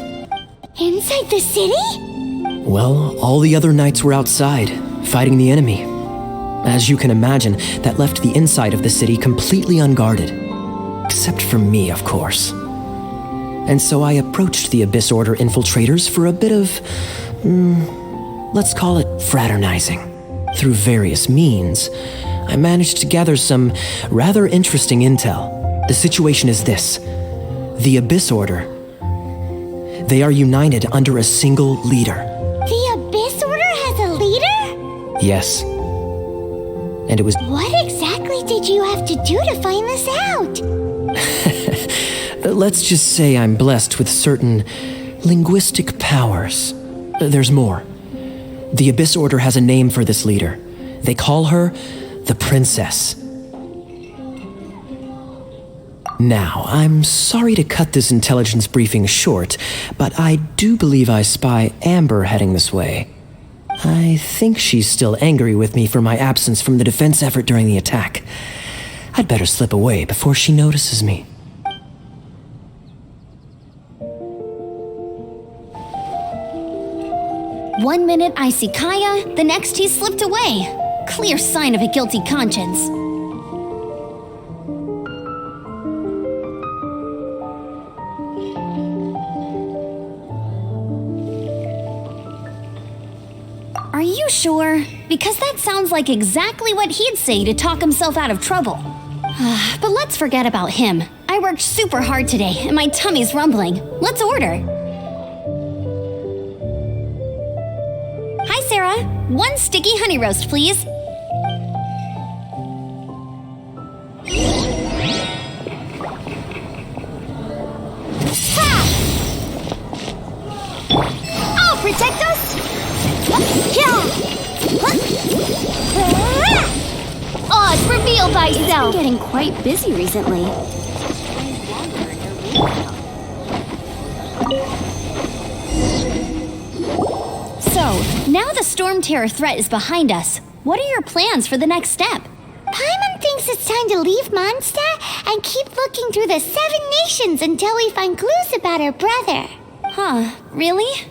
Inside the city? Well, all the other knights were outside, fighting the enemy. As you can imagine, that left the inside of the city completely unguarded. Except for me, of course. And so I approached the Abyss Order infiltrators for a bit of, let's call it fraternizing. Through various means, I managed to gather some rather interesting intel. The situation is this. The Abyss Order. They are united under a single leader. The Abyss Order has a leader? Yes. And it was... What exactly did you have to do to find this out? Let's just say I'm blessed with certain linguistic powers. There's more. The Abyss Order has a name for this leader. They call her the Princess. Now, I'm sorry to cut this intelligence briefing short, but I do believe I spy Amber heading this way. I think she's still angry with me for my absence from the defense effort during the attack. I'd better slip away before she notices me. One minute I see Kaya, the next he slipped away. Clear sign of a guilty conscience. Are you sure? Because that sounds like exactly what he'd say to talk himself out of trouble. But let's forget about him. I worked super hard today and my tummy's rumbling. Let's order. Hi, Sarah. 1 sticky honey roast, please. I'll protect us! Odds reveal thyself! It's been getting quite busy recently. So, now the Storm Terror threat is behind us. What are your plans for the next step? Paimon thinks it's time to leave Mondstadt and keep looking through the 7 nations until we find clues about her brother. Huh, really?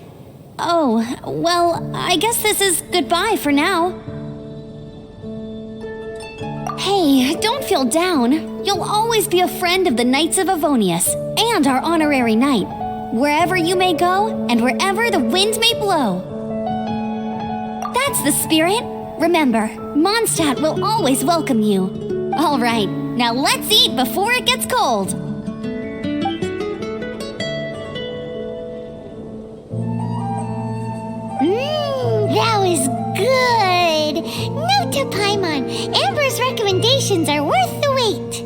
Oh, well, I guess this is goodbye for now. Hey, don't feel down. You'll always be a friend of the Knights of Avonius and our honorary knight. Wherever you may go and wherever the wind may blow. That's the spirit. Remember, Mondstadt will always welcome you. All right, now let's eat before it gets cold. That was good. Note to Paimon, Amber's recommendations are worth the wait.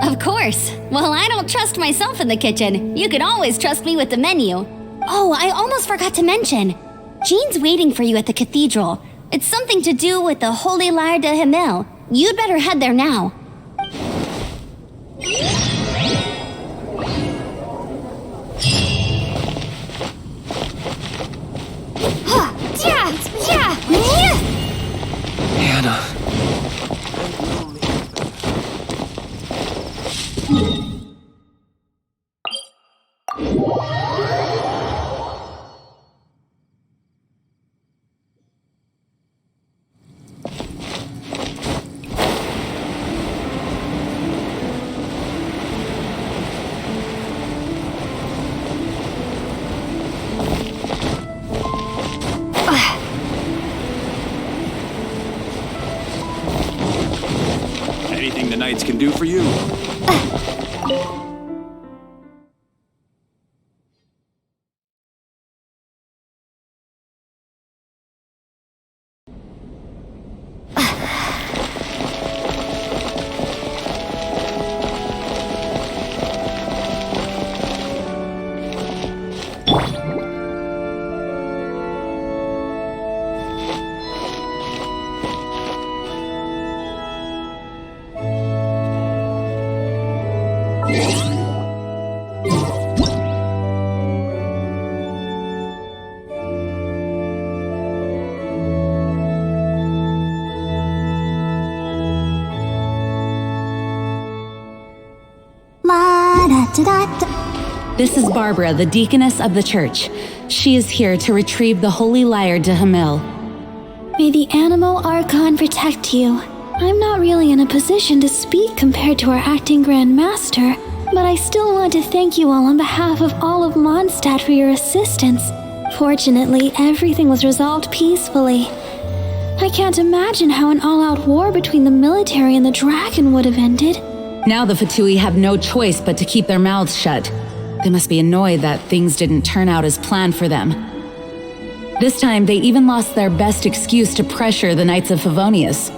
Of course. Well, I don't trust myself in the kitchen. You can always trust me with the menu. Oh, I almost forgot to mention. Jean's waiting for you at the cathedral. It's something to do with the Holy Lyre de Himmel. You'd better head there now. Hannah. Anything the Knights can do for you? This is Barbara, the deaconess of the church. She is here to retrieve the Holy Lyre de Himmel. May the Animo Archon protect you. I'm not really in a position to speak compared to our acting Grand Master, but I still want to thank you all on behalf of all of Mondstadt for your assistance. Fortunately, everything was resolved peacefully. I can't imagine how an all-out war between the military and the dragon would have ended. Now the Fatui have no choice but to keep their mouths shut. They must be annoyed that things didn't turn out as planned for them. This time, they even lost their best excuse to pressure the Knights of Favonius.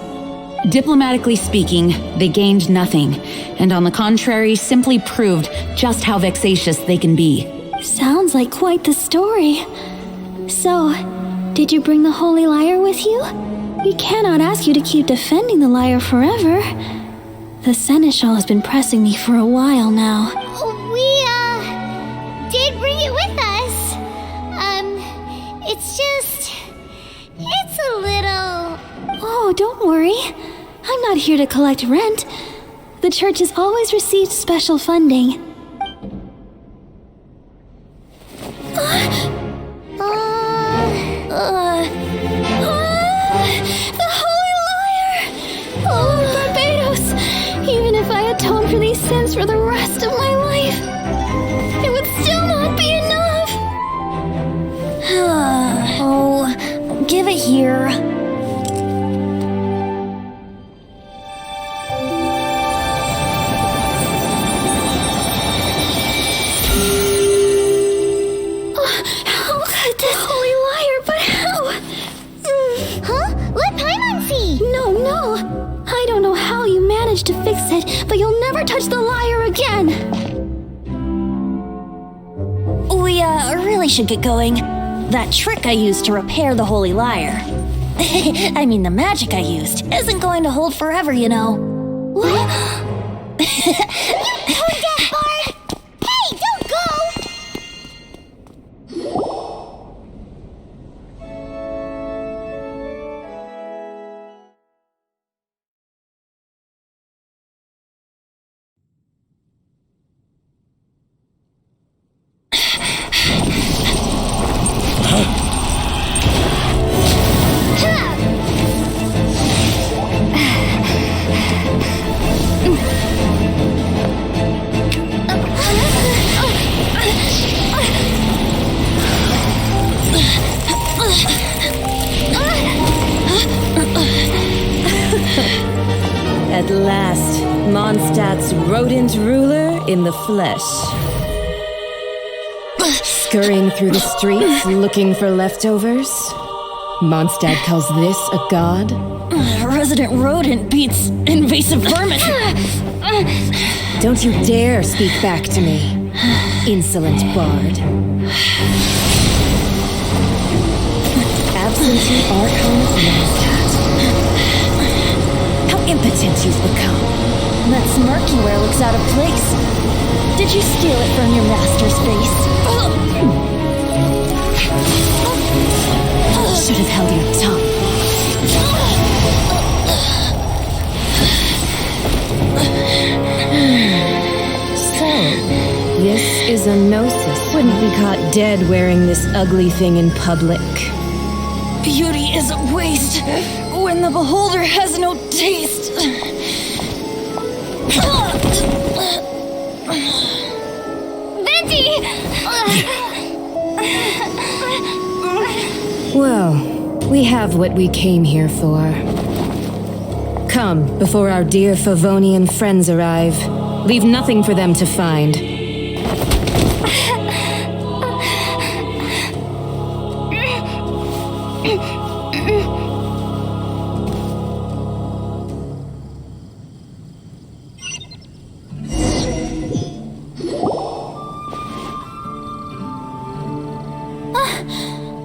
Diplomatically speaking, they gained nothing, and on the contrary, simply proved just how vexatious they can be. Sounds like quite the story. So, did you bring the Holy Lyre with you? We cannot ask you to keep defending the lyre forever. The seneschal has been pressing me for a while now. We, did bring it with us. It's a little... Oh, don't worry. I'm not here to collect rent. The church has always received special funding. The Holy Liar! Oh, Barbados! Even if I atone for these sins for the rest of my life, it would still not be enough! Oh, give it here. How could this Holy Liar, but how? Huh? Let Paimon see! No. I don't know how you managed to fix it, but you'll never touch the lyre again! We, really should get going. That trick I used to repair the Holy Liar. I mean, the magic I used isn't going to hold forever, you know. What? Tone deaf, Bard! Hey, don't go! At last, Mondstadt's rodent ruler in the flesh. Scurrying through the streets looking for leftovers? Mondstadt calls this a god? Resident rodent beats invasive vermin. Don't you dare speak back to me, insolent bard. Absentee Archon of Mondstadt. How impotent you've become. That smirky wear looks out of place. Did you steal it from your master's face? Should have held your tongue. So, this is a gnosis. Wouldn't be caught dead wearing this ugly thing in public. Beauty is a waste when the beholder has no taste. Venti! Well, we have what we came here for. Come, before our dear Favonian friends arrive. Leave nothing for them to find.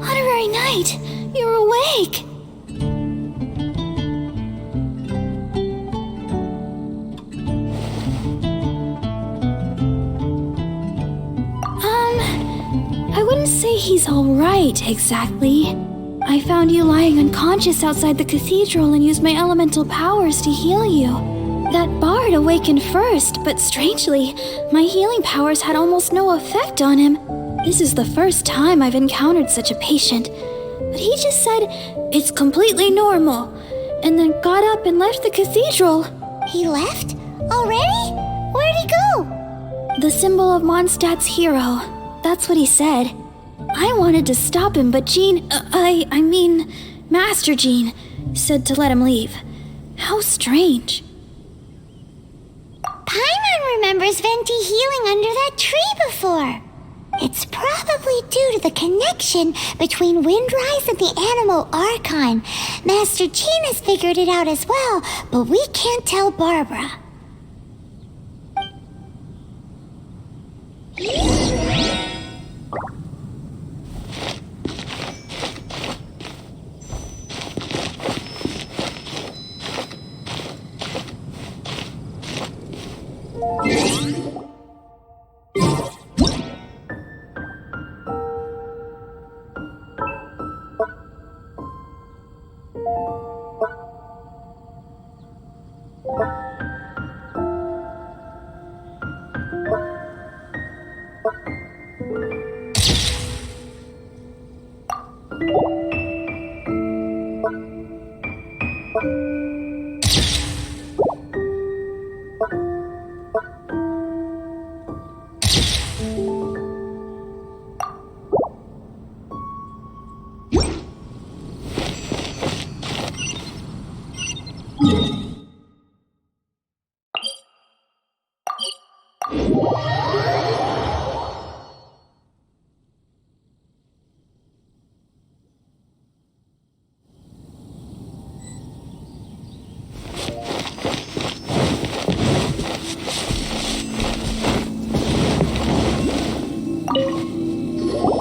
Honorary Knight, you're awake! I wouldn't say he's alright, exactly. I found you lying unconscious outside the cathedral and used my elemental powers to heal you. That bard awakened first, but strangely, my healing powers had almost no effect on him. This is the first time I've encountered such a patient. But he just said, it's completely normal, and then got up and left the cathedral. He left? Already? Where'd he go? The symbol of Mondstadt's hero. That's what he said. I wanted to stop him, but Master Jean, said to let him leave. How strange. Paimon remembers Venti healing under that tree before. It's probably due to the connection between Windrise and the Animal Archon. Master Jean has figured it out as well, but we can't tell Barbara.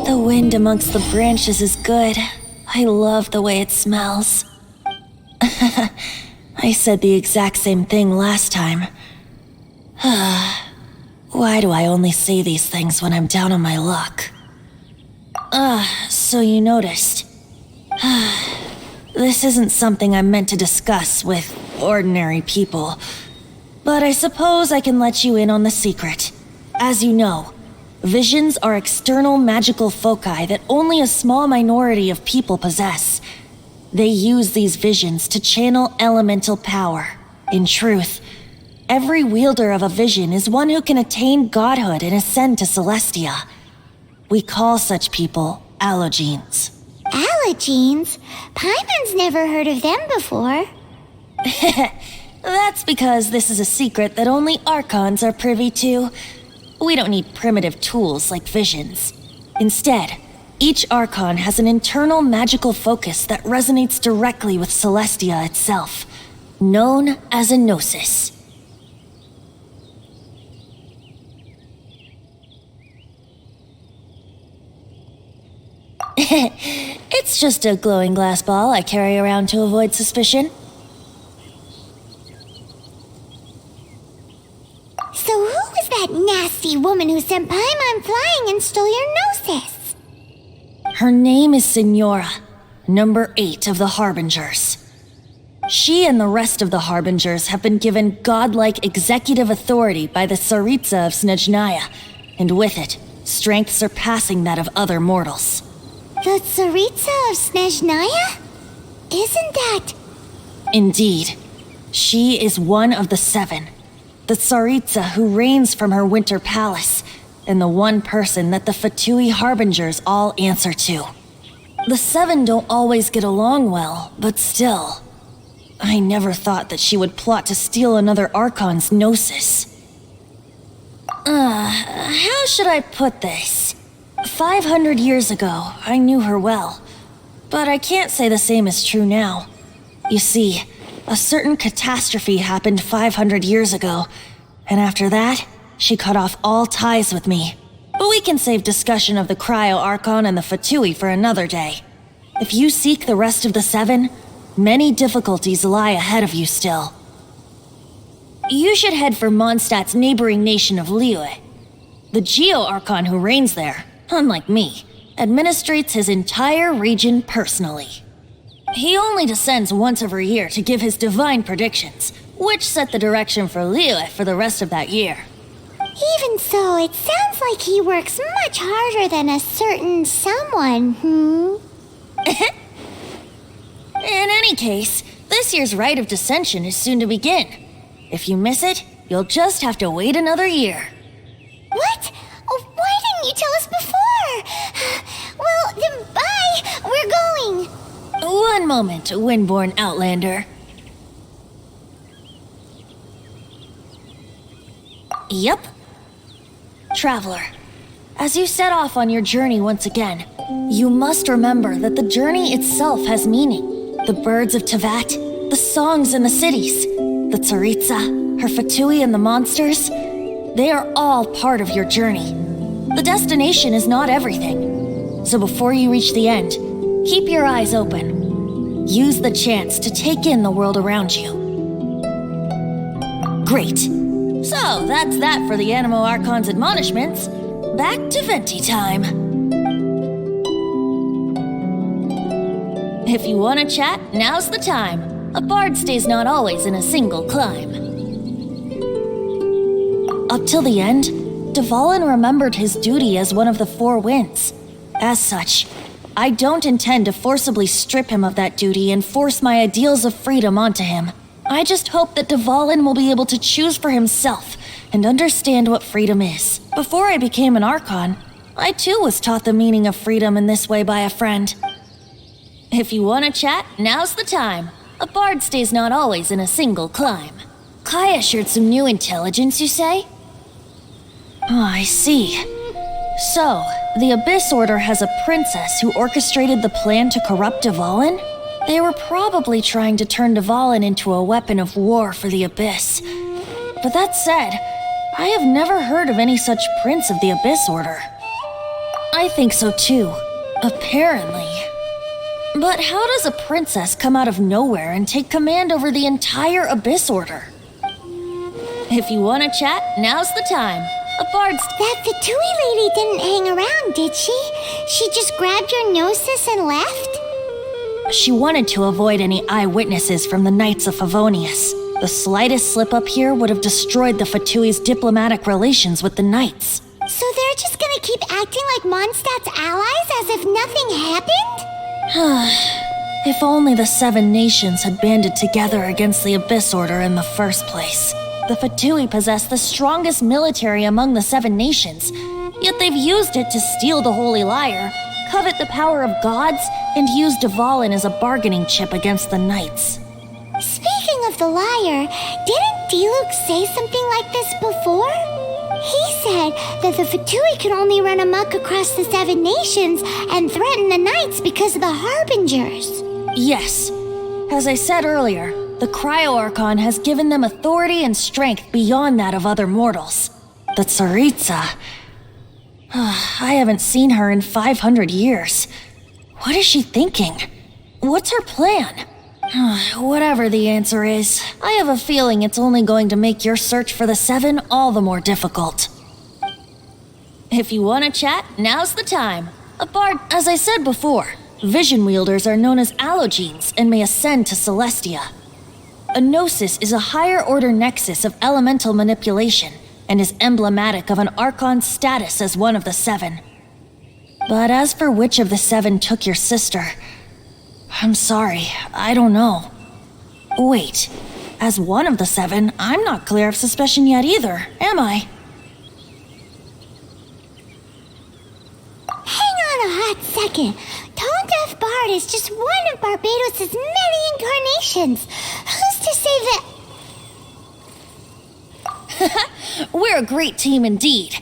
The wind amongst the branches is good. I love the way it smells. I said the exact same thing last time. Why do I only say these things when I'm down on my luck? So you noticed. This isn't something I'm meant to discuss with ordinary people. But I suppose I can let you in on the secret. As you know, visions are external magical foci that only a small minority of people possess. They use these visions to channel elemental power. In truth, every wielder of a vision is one who can attain godhood and ascend to Celestia. We call such people allogenes. Allogenes? Paimon's never heard of them before. That's because this is a secret that only Archons are privy to. We don't need primitive tools like visions. Instead, each Archon has an internal magical focus that resonates directly with Celestia itself, known as a gnosis. It's just a glowing glass ball I carry around to avoid suspicion. So who was that nasty woman who sent Paimon flying and stole your gnosis? Her name is Signora, number 8 of the Harbingers. She and the rest of the Harbingers have been given godlike executive authority by the Tsaritsa of Snezhnaya, and with it, strength surpassing that of other mortals. The Tsaritsa of Snezhnaya? Isn't that... Indeed. She is one of the 7. The Tsaritsa who reigns from her winter palace, and the one person that the Fatui Harbingers all answer to. The 7 don't always get along well, but still. I never thought that she would plot to steal another Archon's gnosis. How should I put this? 500 years ago, I knew her well, but I can't say the same is true now. You see, a certain catastrophe happened 500 years ago, and after that, she cut off all ties with me. But we can save discussion of the Cryo Archon and the Fatui for another day. If you seek the rest of the 7, many difficulties lie ahead of you still. You should head for Mondstadt's neighboring nation of Liyue. The Geo-Archon who reigns there, unlike me, administrates his entire region personally. He only descends once every year to give his divine predictions, which set the direction for Liyue for the rest of that year. Even so, it sounds like he works much harder than a certain someone, In any case, this year's Rite of Descension is soon to begin. If you miss it, you'll just have to wait another year. What? Oh, why didn't you tell us before? Well, then bye! We're going! One moment, Windborn Outlander. Yep. Traveler, as you set off on your journey once again, you must remember that the journey itself has meaning. The birds of Tevat, the songs in the cities, the Tsaritsa, her Fatui and the monsters, they are all part of your journey. The destination is not everything. So before you reach the end, keep your eyes open. Use the chance to take in the world around you. Great. So that's that for the Animo Archon's admonishments. Back to Venti time. If you want to chat, now's the time. A bard stays not always in a single climb. Up till the end, Dvalin remembered his duty as one of the Four Winds. As such, I don't intend to forcibly strip him of that duty and force my ideals of freedom onto him. I just hope that Dvalin will be able to choose for himself and understand what freedom is. Before I became an Archon, I too was taught the meaning of freedom in this way by a friend. If you want to chat, now's the time. A bard stays not always in a single climb. Kaya shared some new intelligence, you say? Oh, I see. So, the Abyss Order has a princess who orchestrated the plan to corrupt Dvalin? They were probably trying to turn Dvalin into a weapon of war for the Abyss. But that said, I have never heard of any such prince of the Abyss Order. I think so too, apparently. But how does a princess come out of nowhere and take command over the entire Abyss Order? If you want to chat, now's the time. A bard's... That Fatui lady didn't hang around, did she? She just grabbed your gnosis and left? She wanted to avoid any eyewitnesses from the Knights of Favonius. The slightest slip-up here would have destroyed the Fatui's diplomatic relations with the Knights. So they're just gonna keep acting like Mondstadt's allies as if nothing happened? If only the Seven Nations had banded together against the Abyss Order in the first place. The Fatui possess the strongest military among the Seven Nations, yet they've used it to steal the Holy Lyre, covet the power of gods, and use Dvalin as a bargaining chip against the Knights. Speaking of the Lyre, didn't Diluc say something like this before? He said that the Fatui can only run amok across the Seven Nations and threaten the Knights because of the Harbingers. Yes. As I said earlier, the Cryo-Archon has given them authority and strength beyond that of other mortals. The Tsaritsa... I haven't seen her in 500 years. What is she thinking? What's her plan? Whatever the answer is, I have a feeling it's only going to make your search for the Seven all the more difficult. If you want to chat, now's the time. A bard, as I said before, vision wielders are known as allogenes and may ascend to Celestia. A gnosis is a higher order nexus of elemental manipulation and is emblematic of an Archon's status as one of the Seven. But as for which of the Seven took your sister, I'm sorry, I don't know. Wait, as one of the Seven, I'm not clear of suspicion yet either, am I? Hang on a hot second. Tone Deaf Bard is just one of Barbados' many incarnations. Who's to say that... We're a great team indeed.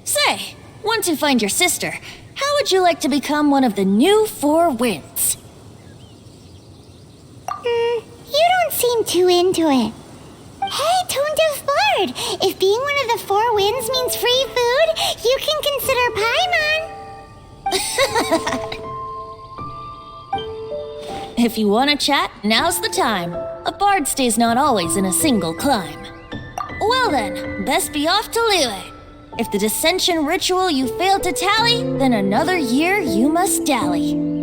Say, once you find your sister, how would you like to become one of the new Four Winds? You don't seem too into it. Hey, Tone Deaf Bard, if being one of the Four Winds means free food, you can consider Paimon. If you want to chat, now's the time. A bard stays not always in a single climb. Well then, best be off to Liyue. If the dissension ritual you failed to tally, then another year you must dally.